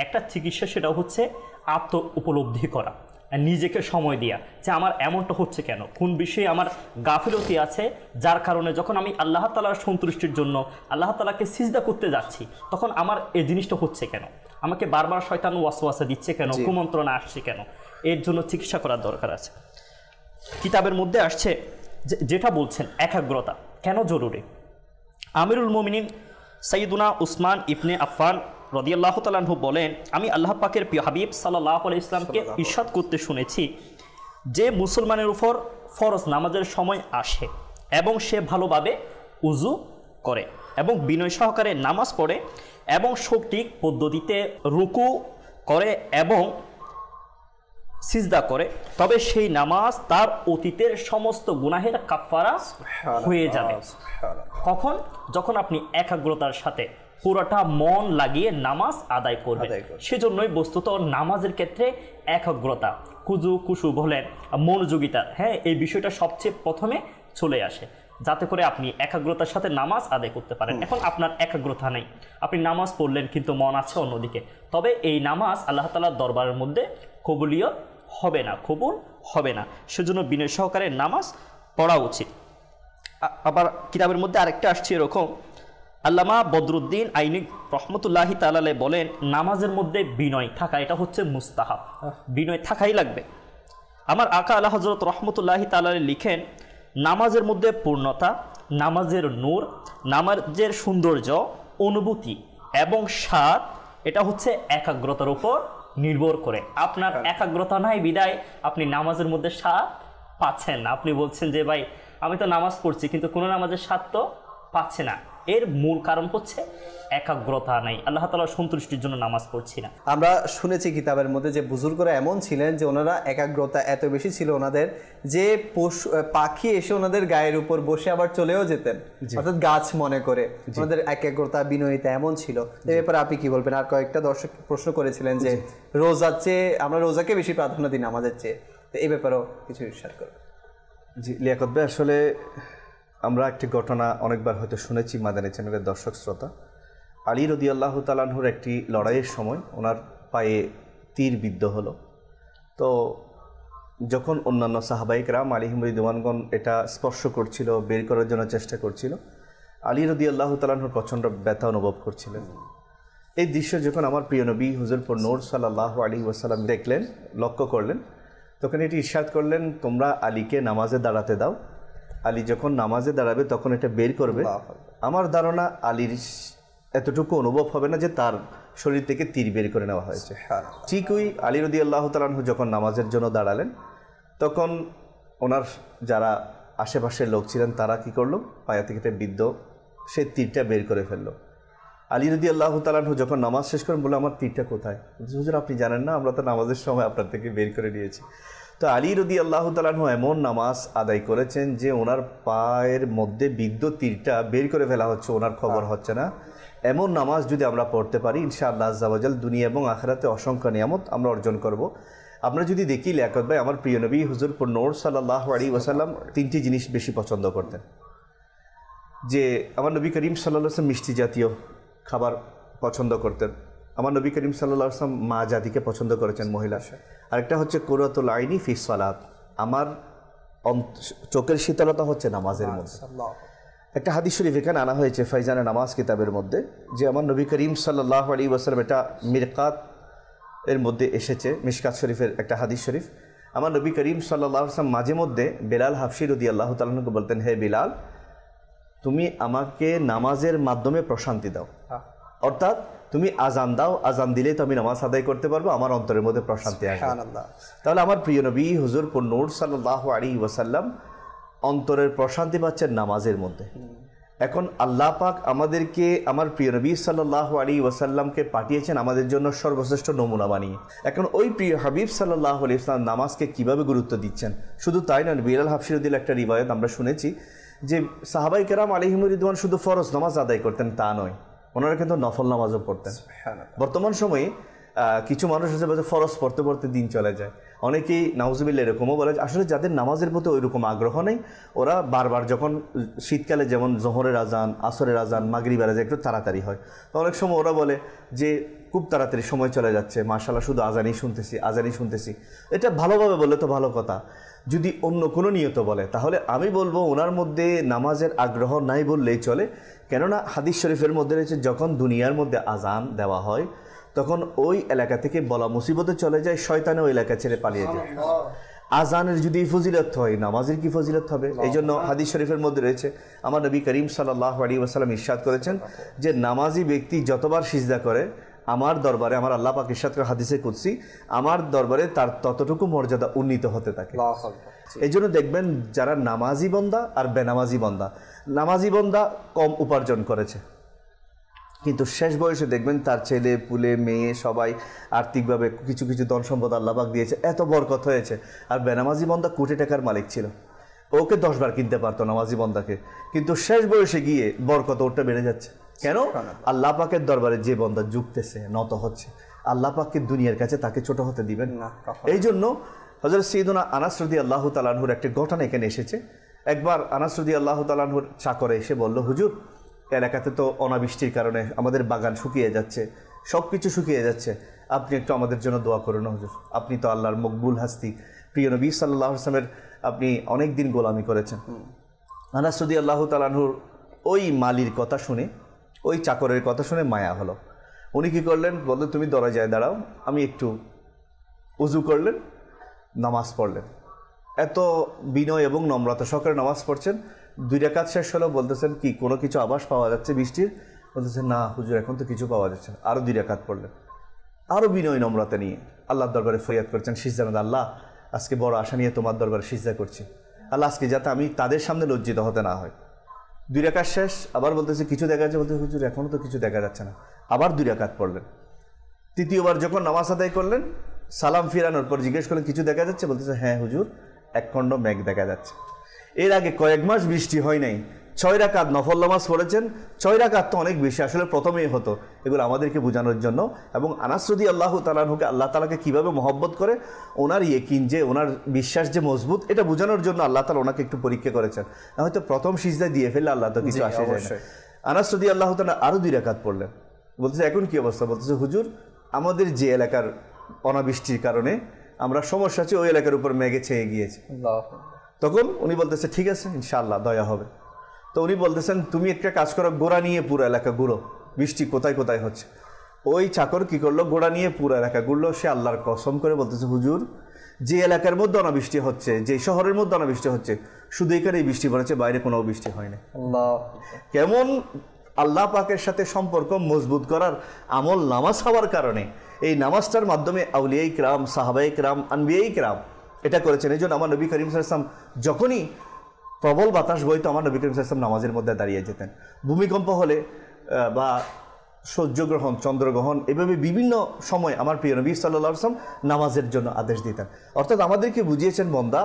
একটা চিকিৎসা, সেটা হচ্ছে আত্ম উপলব্ধি করা, নিজেকে সময় দেওয়া, যে আমার এমনটা হচ্ছে কেন, কোন বিষয়ে আমার গাফিলতি আছে, যার কারণে যখন আমি আল্লাহ তাআলার সন্তুষ্টির জন্য আল্লাহ তাআলাকে সিজদা করতে যাচ্ছি, তখন আমার এই জিনিসটা হচ্ছে কেন, আমাকে বারবার শয়তান ওয়াসওয়াসা দিচ্ছে কেন, কুমন্ত্রণা আসছে কেন, এর জন্য চিকিৎসা করার দরকার আছে। কিতাবের মধ্যে আসছে যেটা বলছেন একাগ্রতা কেন জরুরি। আমিরুল মুমিনিন সাইয়্যিদুনা উসমান ইবনে আফফান রাদিয়াল্লাহু তাআলা আনহু বলেন, আমি আল্লাহ পাকের প্রিয় হাবিব সাল্লাল্লাহু আলাইহি ওয়াসাল্লামকে ইরশাদ করতে শুনেছি, যে মুসলমানের উপর ফরজ নামাজের সময় আসে এবং সে ভালোভাবে উযু করে এবং বিনয় সহকারে নামাজ পড়ে এবং সঠিক পদ্ধতিতে রুকু করে এবং সিজদা করে, তবে সেই নামাজ তার অতীতের সমস্ত গুনাহের কাফফারা হয়ে যাবে। কখন? যখন আপনি একাগ্রতার সাথে পুরোটা মন লাগিয়ে নামাজ আদায় করবেন। সেজন্যই বস্তুত নামাজের ক্ষেত্রে একাগ্রতা, কুশু বলেন, মনোযোগিতা, এই বিষয়টা সবচেয়ে প্রথমে চলে আসে, যাতে করে আপনি একাগ্রতার সাথে নামাজ আদায় করতে পারেন। এখন আপনার একাগ্রতা নেই, আপনি নামাজ পড়লেন কিন্তু মন আছে অন্যদিকে, তবে এই নামাজ আল্লাহ তাআলার দরবারের মধ্যে কবুলিয়ত হবে না, কবুল হবে না। সেজন্য বিনয় সহকারে নামাজ পড়া উচিত। আবার কিতাবের মধ্যে আরেকটা আসছে এরকম, আল্লামা বদরুদ্দিন আইনি রহমতুল্লাহি তাআলা বলেন, নামাজের মধ্যে বিনয় থাকা এটা হচ্ছে মুস্তাহাব, বিনয় থাকাই লাগবে। আমার আকা আলা হযরত রহমতুল্লাহি তাআলা লিখেন, নামাজের মধ্যে পূর্ণতা, নামাজের নূর, নামাজের সৌন্দর্য, অনুভূতি এবং স্বাদ, এটা হচ্ছে একাগ্রতার উপর নির্ভর করে। আপনার একাগ্রতা নাই বিদায় আপনি নামাজের মধ্যে স্বাদ পাচ্ছেন না। আপনি বলছেন যে ভাই আমি তো নামাজ পড়ছি কিন্তু কোনো নামাজের স্বাদ তো পাচ্ছে না। এর মূল কারণ হচ্ছে একাগ্রতা নাই, আল্লাহ তাআলার সন্তুষ্টির জন্য নামাজ পড়ছি না। আমরা শুনেছি কিতাবের মধ্যে যে বুজুর্গরা এমন ছিলেন যে ওনারা একাগ্রতা এত বেশি ছিল ওনাদের যে পাখি এসে ওনাদের গায়ের উপর বসে আবার চলেও যেতেন, অর্থাৎ গাছ মনে করে। ওনাদের একাগ্রতা বিনয়িতা এমন ছিল। এ ব্যাপারে আপনি কি বলবেন? আর কয়েকটা দর্শক প্রশ্ন করেছিলেন যে রোজার চেয়ে আমরা রোজাকে বেশি প্রাধান্য দিই নামাজের চেয়ে, তো এই ব্যাপারেও কিছু ইরশাদ করুন। জি লিয়াকত ভাই, আসলে আমরা একটি ঘটনা অনেকবার হয়তো শুনেছি মাদানী চ্যানেলের দর্শক শ্রোতা। আলী রাদিয়াল্লাহু তাআলা আনহুর একটি লড়াইয়ের সময় ওনার পায়ে তীর বিদ্ধ হলো। তো যখন অন্যান্য সাহাবায়ে কেরাম আলাইহিম রিদওয়ানগণ এটা স্পর্শ করছিল, বের করার জন্য চেষ্টা করছিল, আলী রাদিয়াল্লাহু তাআলা আনহুর প্রচণ্ড ব্যথা অনুভব করছিলেন। এই দৃশ্য যখন আমার প্রিয় নবী হুজুর পর নূর সাল্লাল্লাহু আলাইহি ওয়াসাল্লাম দেখলেন, লক্ষ্য করলেন, তখন এটি ইরশাদ করলেন, তোমরা আলীকে নামাজে দাঁড়াতে দাও। আলী যখন নামাজে দাঁড়াবে তখন এটা বের করবে। আমার ধারণা আলীর এতটুকু অনুভব হবে না যে তার শরীর থেকে তীর বের করে নেওয়া হয়েছে। ঠিকই আলী রাদিয়াল্লাহু তাআলা আনহু যখন নামাজের জন্য দাঁড়ালেন তখন ওনার যারা আশেপাশের লোক ছিলেন তারা কি করলো, পায়া থেকে বিদ্ধ সে তীরটা বের করে ফেললো। আলী রাদিয়াল্লাহু তাআলা আনহু যখন নামাজ শেষ করেন বললো, আমার তীরটা কোথায়? হুজুর আপনি জানেন না, আমরা তো নামাজের সময় আপনার থেকে বের করে নিয়েছি। তো আলী রাদিয়াল্লাহু তাআলা আনহু এমন নামাজ আদায় করেছেন যে ওনার পায়ের মধ্যে বিদ্ধ তীরটা বের করে ফেলা হচ্ছে, ওনার খবর হচ্ছে না। এমন নামাজ যদি আমরা পড়তে পারি ইনশাআল্লাহ আজ্জা ওয়া জাল দুনিয়া এবং আখিরাতে অসংখ্য নিয়ামত আমরা অর্জন করব। আমরা যদি দেখি লিয়াকত ভাই, আমার প্রিয় নবী হুজুর পর নূর সাল্লাল্লাহু আলাইহি ওয়াসাল্লাম তিনটি জিনিস বেশি পছন্দ করতেন। যে আমার নবী করিম সাল্লাল্লাহু আলাইহি ওয়াসাল্লাম মিষ্টি জাতীয় খাবার পছন্দ করতেন। আমার নবী করিম সাল্লাল্লাহু আলাইহি ওয়াসাল্লাম মা জাতিকে পছন্দ করেছেন, মহিলা। আরেকটা হচ্ছে কুরাতুল আইনি ফি সালাত, আমার চোখের শীতলতা হচ্ছে নামাজের মধ্যে। একটা হাদিস শরীফ এখানে আনা হয়েছে ফাইজানে নামাজ কিতাবের মধ্যে, যে আমার নবী করিম সাল্লাল্লাহু আলাইহি ওয়াসাল্লাম, এটা মিরকাত এর মধ্যে এসেছে, মিশকাত শরীফের একটা হাদিস শরীফ। আমার নবী করিম সাল্লাল্লাহু আলাইহি ওয়াসাল্লাম মাঝে মধ্যে বেলাল হাবশী রাদিয়াল্লাহু তাআলা আনহুকে বলতেন, হে বিলাল, তুমি আমাকে নামাজের মাধ্যমে প্রশান্তি দাও, অর্থাৎ তুমি আজান দাও, আজান দিলেই তো আমি নামাজ আদায় করতে পারবো, আমার অন্তরের মধ্যে প্রশান্তি আসবে। তাহলে আমার প্রিয় নবী হুজুর পর নূর সাল্লাল্লাহু আলাইহি ওয়াসাল্লাম অন্তরের প্রশান্তি পাচ্ছেন নামাজের মধ্যে। এখন আল্লাহ পাক আমাদেরকে, আমার প্রিয় নবী সাল্লাল্লাহু আলাইহি ওয়াসাল্লামকে পাঠিয়েছেন আমাদের জন্য সর্বশ্রেষ্ঠ নমুনা বানিয়ে। এখন ওই প্রিয় হাবিব সাল্লাল্লাহু আলাইহি ওয়াসাল্লাম নামাজকে কিভাবে গুরুত্ব দিচ্ছেন, শুধু তাই নয়, বিলাল হাবশী রাদিয়াল্লাহু একটা রিওয়ায়াত আমরা শুনেছি যে সাহাবায়ে কেরাম আলাইহিম রিদওয়ান শুধু ফরজ নামাজ আদায় করতেন তা নয়, ওনারা কিন্তু নফল নামাজও পড়তেন। বর্তমান সময়ে কিছু মানুষ আছে ফরজ পড়তে পড়তে দিন চলে যায়। অনেকেই নাউজুবিল্লাহ এরকমও বলে, আসলে যাদের নামাজের প্রতি ওই রকম আগ্রহ নেই, ওরা বারবার যখন শীতকালে যেমন জোহরের আজান, আসরের আজান, মাগরিবের আজান একটু তাড়াতাড়ি হয়, তো অনেক সময় ওরা বলে যে খুব তাড়াতাড়ি সময় চলে যাচ্ছে, মাশাআল্লাহ শুধু আজানই শুনতেছি। এটা ভালোভাবে বলে তো ভালো কথা, যদি অন্য কোনো নিয়ত বলে তাহলে আমি বলবো ওনার মধ্যে নামাজের আগ্রহ নাই বললেই চলে। কেননা হাদিস শরীফের মধ্যে রয়েছে, যখন দুনিয়ার মধ্যে আজান দেওয়া হয় তখন ওই এলাকা থেকে বলা মুসিবতে চলে যায়, শয়তানে ওই এলাকা ছেড়ে পালিয়ে যায়। আজানের যদি ফজিলত হয়, নামাজের কি ফজিলত হবে? এই জন্য হাদিস শরীফের মধ্যে রয়েছে, আমার নবী করিম সাল্লাল্লাহু আলাইহি ওয়াসাল্লাম ইরশাদ করেছেন যে নামাজি ব্যক্তি যতবার সিজদা করে আমার দরবারে, আমার আল্লাহ পাক ইরশাদ করে হাদিসে কুদসি, আমার দরবারে তার ততটুকু মর্যাদা উন্নীত হতে থাকে। এই জন্য দেখবেন যারা নামাজি বান্দা আর বেনামাজি বান্দা, নামাজি বান্দা কম উপার্জন করেছে কিন্তু শেষ বয়সে দেখবেন তার ছেলে পুলে মেয়ে সবাই আর্থিকভাবে কিছু কিছু ধন সম্পদ আল্লাহ পাক দিয়েছে, এত বরকত হয়েছে। আর বেনামাজি বান্দা কোটি টাকার মালিক ছিল, ওকে 10 বার কিনতে পারতো নামাজি বান্দাকে, কিন্তু শেষ বয়সে গিয়ে বরকত ওটা বেড়ে যাচ্ছে। কেন? আল্লাহ পাকের দরবারে যে বান্দা ঝুঁকতেছে, নত হচ্ছে, আল্লাহ পাককে দুনিয়ার কাছে তাকে ছোট হতে দিবেন না। এই জন্য হযরত সাইয়্যিদুনা আনাস রাদিয়াল্লাহু তাআলা আনহুর একটা ঘটনা এখানে এসেছে। একবার আনাস রাদিয়াল্লাহু তাআলা আনহুর চাকরে এসে বলল, হুজুর এলাকাতে তো অনাবৃষ্টির কারণে আমাদের বাগান শুকিয়ে যাচ্ছে, সব কিছু শুকিয়ে যাচ্ছে, আপনি একটু আমাদের জন্য দোয়া করুন হুজুর, আপনি তো আল্লাহর মকবুল হাস্তি, প্রিয় নবী সাল্লাল্লাহু আলাইহি ওয়াসাল্লামের আপনি অনেক দিন গোলামি করেছেন। আনাস রাদিয়াল্লাহু তাআলা আনহুর ওই মালির কথা শুনে, ওই চাকরের কথা শুনে মায়া হলো। উনি কী করলেন, বললেন তুমি দরজায় দাঁড়াও, আমি একটু উজু করলেন, নামাজ পড়লেন। এত বিনয় এবং নম্রতা সহকারে নামাজ পড়ছেন। 2 রাকাত শেষ হলো, বলতেছেন কি কোনো কিছু আভাস পাওয়া যাচ্ছে বৃষ্টির? বলতেছেন না হুজুর এখন তো কিছু পাওয়া যাচ্ছে না। আরও 2 রাকাত পড়লেন, আরও বিনয় নম্রতা নিয়ে আল্লাহর দরবারে ফরিয়াদ করছেন সিজদার মধ্যে, আল্লাহ আজকে বড় আশা নিয়ে তোমার দরবারে সিজদা করছি, আল্লাহ আজকে যাতে আমি তাদের সামনে লজ্জিত হতে না হয়। 2 রাকাত শেষ, আবার বলতেছে কিছু দেখা যাচ্ছে, বলতে হুজুর এখনও তো কিছু দেখা যাচ্ছে না, আবার 2 রাকাত পড়লেন। তৃতীয়বার যখন নামাজ আদায় করলেন, সালাম ফিরানোর পর জিজ্ঞেস করলেন কিছু দেখা যাচ্ছে, বলতেছে হ্যাঁ হুজুর, 1 খণ্ড মেঘ দেখা যাচ্ছে। এর আগে কয়েক মাস বৃষ্টি হয় নাই, 6 রাকাত নফল নামাজ পড়েছেন। 6 রাকাত তো অনেক বেশি, আসলে প্রথমেই হতো। এগুলো আমাদেরকে বোঝানোর জন্য, এবং আনাস রাদিয়াল্লাহু তাআলা আনহুকে আল্লাহ তাআলাকে কীভাবে মহব্বত করে, ওনার ইয়েকিন যে, ওনার বিশ্বাস যে মজবুত, এটা বোঝানোর জন্য আল্লাহ তাআলা ওনাকে একটু পরীক্ষা করেছেন। হয়তো প্রথম সিজদায় দিয়ে ফেললে আল্লাহ তো কিছু আসে যায় না। আনাস রাদিয়াল্লাহু তাআলা আরও 2 রাকাত পড়লেন, বলতেছে এখন কি অবস্থা? বলতেছে হুজুর, আমাদের যে এলাকার অনাবৃষ্টির কারণে আমরা সমস্যা আছে, ওই এলাকার উপর মেঘে ছেয়ে গিয়েছে। তখন উনি বলতেছে ঠিক আছে ইনশাআল্লাহ দয়া হবে। তো উনি বলতেছেন তুমি একটা কাজ করো, গোড়া নিয়ে পুরো এলাকা ঘুরো, বৃষ্টি কোথায় কোথায় হচ্ছে। ওই চাকর কি করলো, গোড়া নিয়ে পুরো এলাকা ঘুরলো। সে আল্লাহর কসম করে বলতেছে হুজুর, যে এলাকার মধ্যে অনাবৃষ্টি হচ্ছে, যে শহরের মধ্যে অনাবৃষ্টি হচ্ছে, শুধু এখানেই বৃষ্টি পড়েছে, বাইরে কোনো বৃষ্টি হয়নি। কেমন আল্লাহ পাকের সাথে সম্পর্ক মজবুত করার আমল নামাজ হওয়ার কারণে, এই নামাজটার মাধ্যমে আউলিয়াই কিরাম, সাহাবাই কিরাম, আনবিয়াই কিরাম এটা করেছেন। এই জন্য আমার নবী করিম সাল্লাল্লাহু আলাইহি ওয়াসাল্লাম যখনই প্রবল বাতাস বইতো, আমার নবী করিম সাল্লাল্লাহু আলাইহি ওয়াসাল্লাম নামাজের মধ্যে দাঁড়িয়ে যেতেন। ভূমিকম্প হলে বা সূর্যগ্রহণ, চন্দ্রগ্রহণ, এভাবে বিভিন্ন সময় আমার প্রিয় নবী সাল্লাল্লাহু আলাইহি ওয়াসাল্লাম নামাজের জন্য আদেশ দিতেন। অর্থাৎ আমাদেরকে বুঝিয়েছেন বন্দা,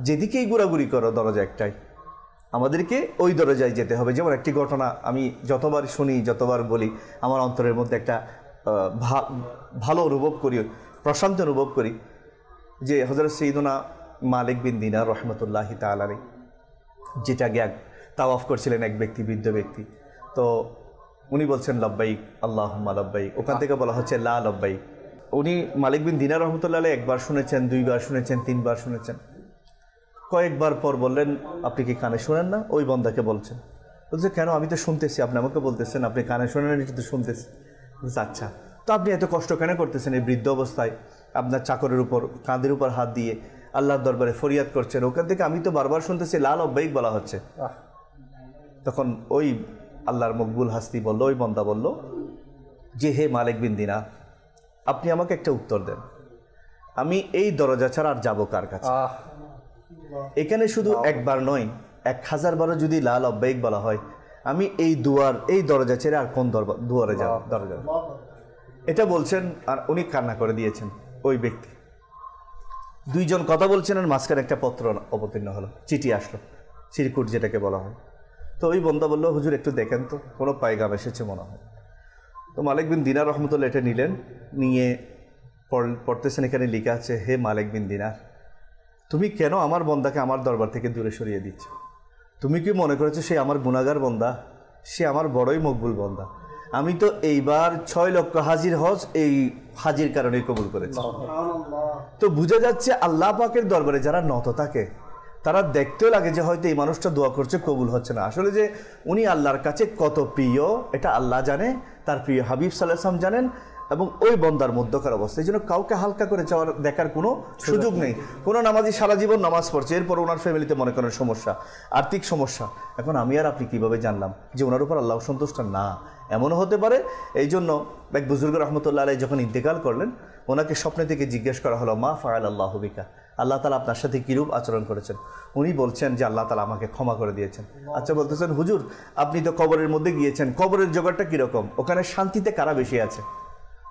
যেদিকেই ঘোরাঘুরি করো দরজা একটাই, আমাদেরকে ওই দরজায় যেতে হবে। যেমন একটি ঘটনা আমি যতবার শুনি, যতবার বলি, আমার অন্তরের মধ্যে একটা ভালো অনুভব করি, প্রশান্তি অনুভব করি, যে হযরত সাইয়্যিদুনা মালিক বিন দিনার রহমতুল্লাহি তাআলা আলাইহি যেটা গ্যাগ তাওয়াফ করছিলেন এক ব্যক্তি, বৃদ্ধ ব্যক্তি। তো উনি বলছেন লব্বাইক আল্লাহুম্মা লব্বাইক, ওখান থেকে বলা হচ্ছে লা লব্বাইক। উনি মালিক বিন দিনার রহমতুল্লাহ আলাইহি একবার শুনেছেন, 2 বার শুনেছেন, 3 বার শুনেছেন। কয়েকবার পর বললেন আপনি কি কানে শোনেন না? ওই বন্দাকে বলছেন। বলছে কেন, আমি তো শুনতেছি, আপনি আমাকে বলতেছেন আপনি কানে শোনেন, এটা তো শুনতেছি। বলছে আচ্ছা, তো আপনি এত কষ্ট কেন করতেছেন এই বৃদ্ধ অবস্থায়, আপনার চাকরের উপর, কাঁধের উপর হাত দিয়ে আল্লাহর দরবারে ফরিয়াদ করছেন, ওখান থেকে আমি তো বারবার শুনতেছি লা লব্বাইক বলা হচ্ছে। তখন ওই আল্লাহর মকবুল হাস্তি বলল, ওই বন্দা বলল যে হে মালিক বিন দিনার, আপনি আমাকে একটা উত্তর দেন, আমি এই দরজা ছাড়া আর যাবো কার কাছে? এখানে শুধু একবার নয়, 1000 বারও যদি লা লব্বাইক বলা হয়, আমি এই দুয়ার, এই দরজা ছেড়ে আর কোন দুয়ারে যাব? দরজা এটা বলছেন। আর উনি কান্না করে দিয়েছেন। ওই ব্যক্তি, 2 জন কথা বলছেন, আর মাঝখানে একটা পত্র অবতীর্ণ হলো, চিঠি আসলো, চিরকুট যেটাকে বলা হয়। তো ওই বন্দা বলল হুজুর একটু দেখেন তো, কোনো পায়গাম এসেছে মনে হয়। তো মালিক বিন দিনার রহমতুল্লাহ এটা নিলেন, নিয়ে পড়তেছেন। এখানে লেখা আছে, হে মালিক বিন দিনার, তুমি কেন আমার বন্দাকে আমার দরবার থেকে দূরে সরিয়ে দিচ্ছ? তুমি কি মনে করেছো সে আমার গুনাহগার বন্দা? সে আমার বড়ই মকবুল বন্দা। আমি তো এইবার 6 লক্ষ হাজির হজ এই হাজির কারণেই কবুল করেছি। তো বোঝা যাচ্ছে আল্লাহ পাকের দরবারে যারা নত থাকে, তারা দেখতেও লাগে যে হয়তো এই মানুষটা দোয়া করছে, কবুল হচ্ছে না। আসলে যে উনি আল্লাহর কাছে কত প্রিয়, এটা আল্লাহ জানে, তার প্রিয় হাবিব সাল্লাল্লাহু আলাইহি ওয়াসাল্লাম জানেন, এবং ওই বন্দার মধ্যকার অবস্থা। এই জন্য কাউকে হালকা করে যাওয়ার দেখার কোনো সুযোগ নেই। কোনো নামাজি সারা জীবন নামাজ পড়ছে, এরপর ওনার ফ্যামিলিতে মনে করেন সমস্যা, আর্থিক সমস্যা। এখন আমি আর আপনি কীভাবে জানলাম যে ওনার উপর আল্লাহ সন্তুষ্ট না? এমনও হতে পারে। এই জন্য এক বুজুর্গ রহমতুল্লাহ আলাইহি যখন ইন্তেকাল করলেন, ওনাকে স্বপ্নে থেকে জিজ্ঞেস করা হলো, মা ফাআল আল্লাহু বিকা, আল্লাহ তাআলা আপনার সাথে কীরূপ আচরণ করেছেন? উনি বলছেন যে আল্লাহ তাআলা আমাকে ক্ষমা করে দিয়েছেন। আচ্ছা, বলতেছেন হুজুর আপনি তো কবরের মধ্যে গিয়েছেন, কবরের জগৎটা কীরকম, ওখানে শান্তিতে কারা বেশি আছে?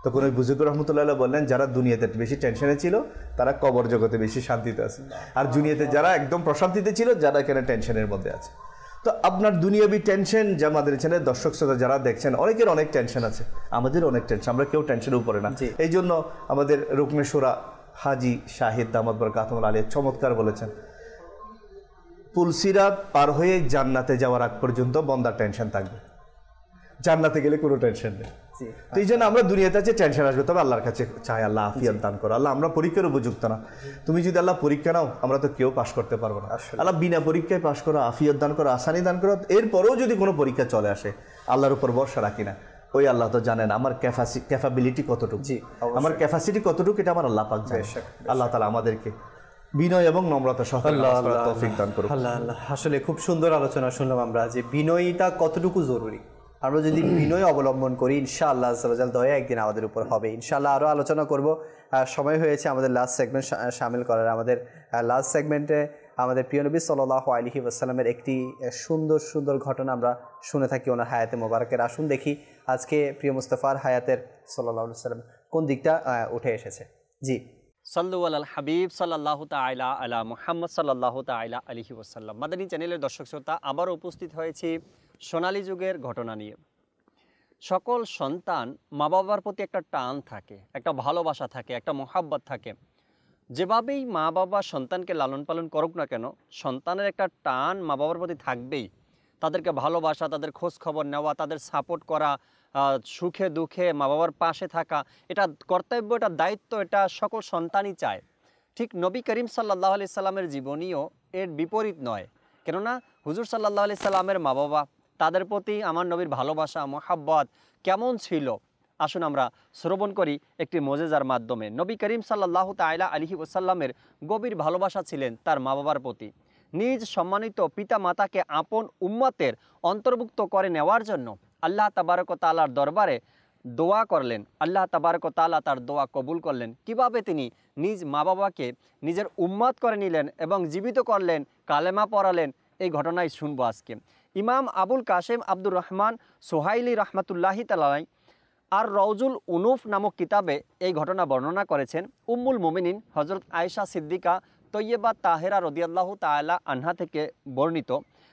তখন ওই বুজুর্গ রহমতুল্লাহ বললেন, যারা দুনিয়াতে বেশি টেনশনে ছিল তারা কবর জগতে বেশি শান্তিতে আছে, আর দুনিয়াতে যারা একদম প্রশান্তিতে ছিল, যারা এখানে টেনশনের মধ্যে আছে। তো আপনার দুনিয়াবি টেনশন, যা আমাদের চ্যানেলের দর্শক শ্রোতা যারা দেখছেন, অনেকের অনেক টেনশন আছে, আমাদের অনেক টেনশন, আমরা কেউ টেনশনের উপরে না। এই জন্য আমাদের রুকনে শুরা হাজি শাহিদ দামাত বরকাতুল আলী চমৎকার বলেছেন, পুলসিরাত পার হয়ে জান্নাতে যাওয়ার আগ পর্যন্ত বন্দার টেনশন থাকবে, জান্নাতে গেলে কোনো টেনশন নেই। তো এই জন্য আমরা দুনিয়াতে আছে টেনশন আসবে, তবে আল্লাহর কাছে চাই আল্লাহ আফিয়াত দান করো। আল্লাহ আমরা পরীক্ষার উপযুক্ত না, তুমি যদি আল্লাহ পরীক্ষা নাও, আমরা তো কেউ পাশ করতে পারবো না। আল্লাহ বিনা পরীক্ষায় পাশ করো, আফিয়াত দান করো, আসানি দান করো। এরপরেও যদি কোনো পরীক্ষা চলে আসে, আল্লাহর উপর ভরসা রাখি না, ওই আল্লাহ তো জানেন আমার ক্যাপাবিলিটি কতটুকু, আমার ক্যাপাসিটি কতটুকু, এটা আমার আল্লাহ পাক জানেন। আল্লাহ তাআলা আমাদেরকে বিনয় এবং নম্রতা সহ তৌফিক দান করুন। আল্লাহ আল্লাহ। আসলে খুব সুন্দর আলোচনা শুনলাম আমরা, যে বিনয়টা কতটুকু জরুরি। আমরা যদি বিনয় অবলম্বন করি ইনশাআল্লাহ আল্লাহ দয়া একদিন আমাদের উপর হবে ইনশাআল্লাহ। আরও আলোচনা করব, সময় হয়েছে আমাদের লাস্ট সেগমেন্ট শামিল করার। আমাদের লাস্ট সেগমেন্টে আমাদের প্রিয় নবী সাল্লাল্লাহু আলাইহি ওয়াসাল্লামের একটি সুন্দর সুন্দর ঘটনা আমরা শুনে থাকি ওনার হায়াতে মোবারকের। আসুন দেখি আজকে প্রিয় মুস্তাফার হায়াতের সাল্লাল্লাহু আলাইহি ওয়াসাল্লাম কোন দিকটা উঠে এসেছে। জি, সাল্লু আলাল হাবিব সাল্লাল্লাহু তাআলা আলা মুহাম্মদ সাল্লাল্লাহু তাআলা আলাইহি ওয়াসাল্লাম। মাদানী চ্যানেলের দর্শক শ্রোতা, আবারও উপস্থিত হয়েছি সোনালী যুগের ঘটনা নিয়ে। সকল সন্তান মা বাবার প্রতি একটা টান থাকে, একটা ভালোবাসা থাকে, একটা মোহাব্বত থাকে। যেভাবেই মা বাবা সন্তানকে লালন পালন করুক না কেন, সন্তানের একটা টান মা বাবার প্রতি থাকবেই। তাদেরকে ভালোবাসা, তাদের খোঁজ খবর নেওয়া, তাদের সাপোর্ট করা, সুখে দুঃখে মা বাবার পাশে থাকা, এটা কর্তব্য, এটা দায়িত্ব, এটা সকল সন্তানই চায়। ঠিক নবী করিম সাল্লাল্লাহু আলাইহি সাল্লামের জীবনীও এর বিপরীত নয়। কেননা হুজুর সাল্লাল্লাহু আলাইহি সাল্লামের মা বাবা, তাদের প্রতি আমার নবীর ভালোবাসা মোহাব্বত কেমন ছিল, আসুন আমরা শ্রবণ করি একটি মোজেজার মাধ্যমে। নবী করিম সাল্লাল্লাহু তাআলা আলাইহি ওয়াসাল্লামের গভীর ভালোবাসা ছিলেন তার মা বাবার প্রতি। নিজ সম্মানিত পিতা মাতাকে আপন উম্মতের অন্তর্ভুক্ত করে নেওয়ার জন্য আল্লাহ তাবারক ওয়া তাআলার দরবারে দোয়া করলেন। আল্লাহ তাবারক ওয়া তাআলা তার দোয়া কবুল করলেন। কিভাবে তিনি নিজ মা বাবাকে নিজের উম্মত করে নিলেন এবং জীবিত করলেন, কালেমা পড়ালেন, এই ঘটনাই শুনবো আজকে। ইমাম আবুল কাশেম আব্দুর রহমান সোহাইলি রহমাতুল্লাহি তাআলা আর রওজুল উনুফ নামক কিতাবে এই ঘটনা বর্ণনা করেছেন। উম্মুল মুমিনিন হযরত আয়েশা সিদ্দিকা তৈয়বা তাহেরা রাদিয়াল্লাহু তাআলা আনহা থেকে বর্ণিত,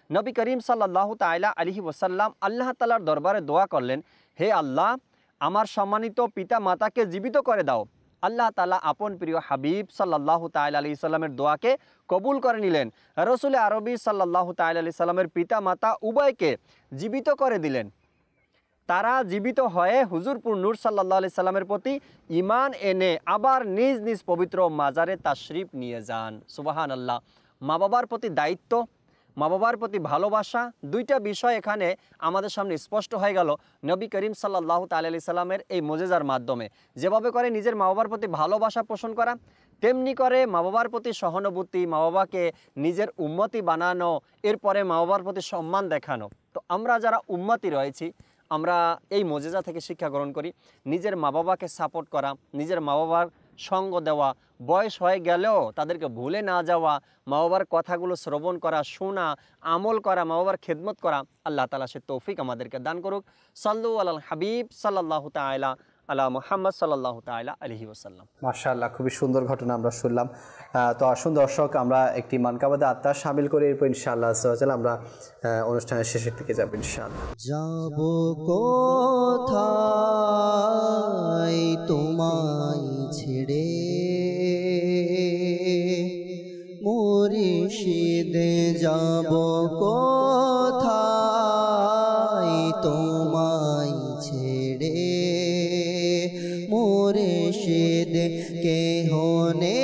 নবী করিম সাল্লাল্লাহু তাআলা আলাইহি ওয়াসাল্লাম আল্লাহ তাআলার দরবারে দোয়া করলেন, হে আল্লাহ, আমার সম্মানিত পিতা মাতাকে জীবিত করে দাও। আল্লাহ তাআলা আপন প্রিয় হাবিব সাল্লাল্লাহু তাআলা আলাইহি সাল্লামের দোয়াকে কবুল করে নিলেন। রাসূল আরবি সাল্লাল্লাহু তাআলা আলাইহি সাল্লামের পিতা মাতা উভয়কে জীবিত করে দিলেন। তারা জীবিত হয়ে হুজুরপুর নূর সাল্লাল্লাহু আলাইহি সাল্লামের প্রতি ঈমান এনে আবার নিজ নিজ পবিত্র মাজারে তাশরিফ নিয়ে যান। সুবহানাল্লাহ। মা বাবার প্রতি দায়িত্ব, মা বাবার প্রতি ভালোবাসা, দুইটা বিষয় এখানে আমাদের সামনে স্পষ্ট হয়ে গেল নবী করিম সাল্লাল্লাহু তাআলা আলাইহি সাল্লামের এই মুজিজার মাধ্যমে। যেভাবে করে নিজের মা বাবার প্রতি ভালোবাসা পোষণ করা, তেমনি করে মা বাবার প্রতি সহানুভূতি, মা বাবাকে নিজের উম্মতি বানানো, এরপরে মা বাবার প্রতি সম্মান দেখানো। তো আমরা যারা উম্মতি রয়েছি, আমরা এই মুজিজা থেকে শিক্ষা গ্রহণ করি নিজের মা বাবাকে সাপোর্ট করা, নিজের মা বাবার সঙ্গ দেওয়া, বয়স হয়ে গেলেও তাদেরকে ভুলে না যাওয়া, মা বাবার কথাগুলো শ্রবণ করা, শোনা, আমল করা, মা বাবার খেদমত করা। আল্লাহ তাআলা সে তৌফিক আমাদেরকে দান করুক। সাল্লু আলাল হাবিব সাল্লাল্লাহু তাআলা আলা মুহাম্মদ সাল্লাল্লাহু তাআলা আলাইহি ওয়াসাল্লাম। মাশাআল্লাহ, খুবই সুন্দর ঘটনা আমরা শুনলাম। তো আসুন দর্শক, আমরা একটি মানকাবাদে আত্মা শামিল করে এরপর ইনশাআল্লাহ আমরা অনুষ্ঠানের শেষের দিকে যাব ইনশাআল্লাহ। যাব কোথায় তোমায় ছেড়ে, মুর্শিদ যাব কোথায় তোমায় ছেড়ে, মুর্শিদ কেহ নে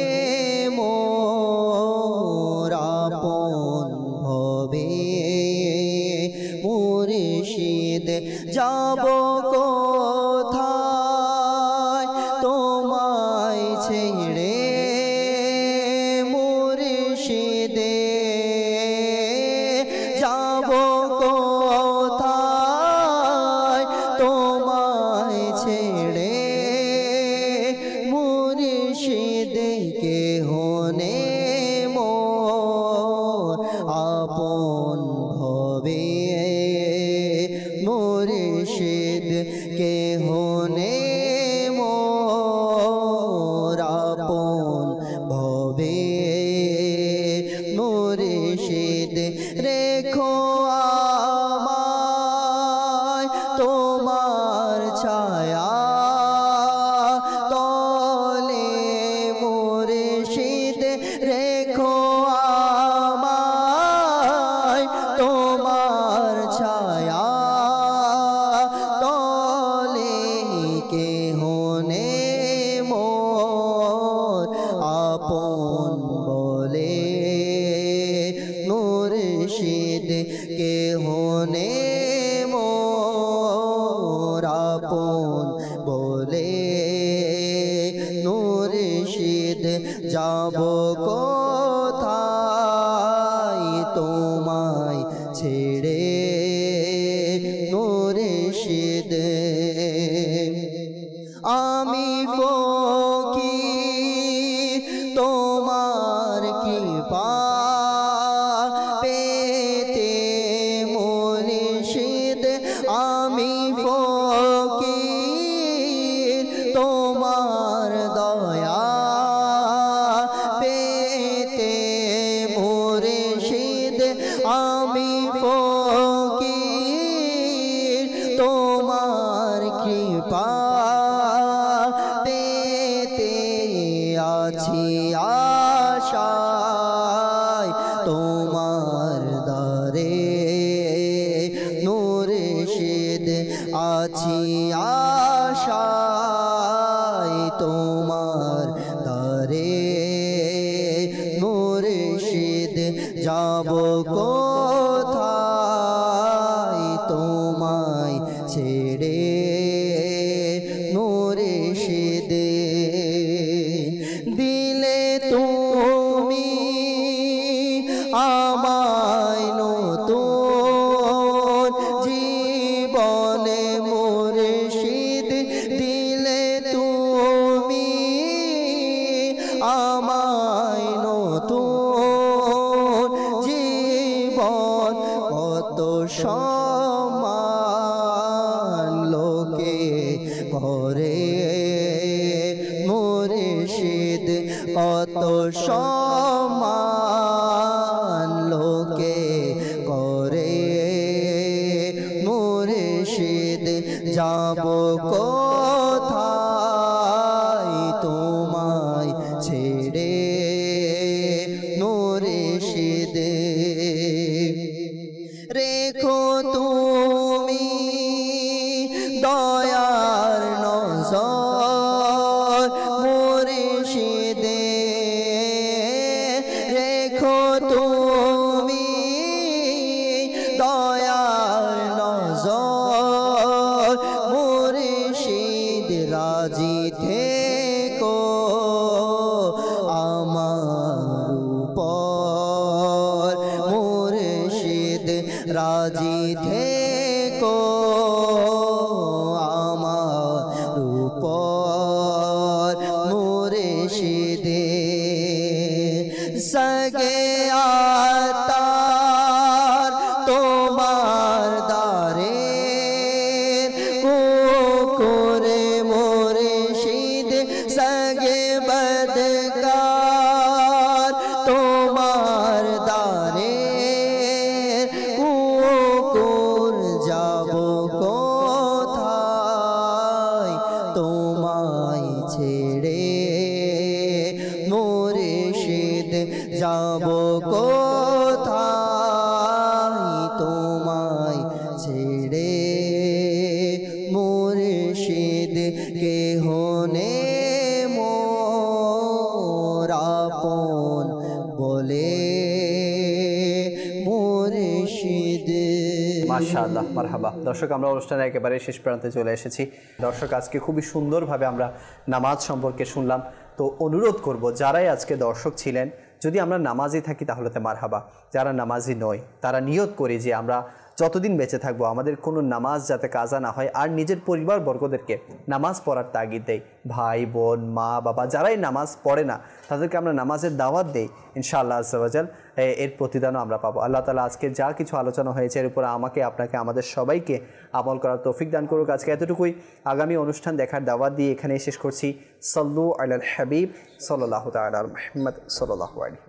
মোর আপন ভবে, মুর্শিদ যাব কোথায় তোমায় ছেড়ে, মুর্শিদ যাব কোথায় তোমায় ছেড়ে, মুর্শিদ কেহ নে মোর আপন ভবে, মুর্শিদ কেহ নে মোর আপন ভবে, মুর্শিদ রেখো আমায় তোমার ছায়া তলে, মুর্শিদ রেখো আমায় তোমার ছায়া তলে, কেহ নে মোর আপন বলে, মুর্শিদ কেহ নে মোর আপন বলে, মুর্শিদ যাব কোথায় তোমায় ছেড়ে, মুর্শিদ আমি ফকির তোমার কৃপা পেতে আছি আশায় তোমার দারে মুর্শিদ আছি আশায় তোমার দারে মুর্শিদ যাব কোথায় তোমায় ছেড়ে মুর্শিদ দিলে তুমি আমায় নতুন জীবনে মুর্শিদ দিলে তুমি আমায় নতুন জীবন কত সম্মান লোকে করে মুর্শিদ কত সম্মান লোকে করে মুর্শিদ যাব কোথায় তোমায় ছেড়ে মুর্শিদ রেখো তুমি দয়ার নজর মুর্শিদে রেখো তুমি দয়ার নজর মুর্শিদ রাজি থেকো আমার উপর মুর্শিদ রাজি থেকো আমার উপর মুর্শিদে সগে আতার তোমার দারে কুকুরে মুর্শিদ সগে বদকার তোমার দারে কুকুর যাব কোথায় তোমায় ছেড়ে মুর্শিদ যাব কোথায় তোমায় ছেড়ে মুর্শিদ কেহ নেই মোর আপন বলে মুর্শিদ। মাশাআল্লাহ, মারহাবা। দর্শক, আমরা অনুষ্ঠানের একেবারে শেষ প্রান্তে চলে এসেছি। দর্শক, আজকে খুবই সুন্দরভাবে আমরা নামাজ সম্পর্কে শুনলাম। তো অনুরোধ করব, যারাই আজকে দর্শক ছিলেন, যদি আমরা নামাজি থাকি তাহলে তো মারহাবা, যারা নামাজি নয় তারা নিয়ত করি যে আমরা যতদিন বেঁচে থাকবো আমাদের কোনো নামাজ যাতে কাজা না হয়, আর নিজের পরিবারবর্গদেরকে নামাজ পড়ার তাগিদ দেয়। ভাই বোন মা বাবা যারাই নামাজ পড়ে না তাদেরকে আমরা নামাজের দাওয়াত দেই, ইনশাআল্লাহ আজ্জা ওয়া জাল এর প্রতিদানও আমরা পাবো। আল্লাহ তাআলা আজকে যা কিছু আলোচনা হয়েছে এর উপর আমাকে, আপনাকে, আমাদের সবাইকে আমল করার তৌফিক দান করুক। আজকে এতটুকুই। আগামী অনুষ্ঠান দেখার দাওয়াত দিয়ে এখানেই শেষ করছি। সাল্লু আলাল হাবিব সাল্লাল্লাহু তাআলা আলা মুহাম্মদ সাল্লাল্লাহু আলাইহি।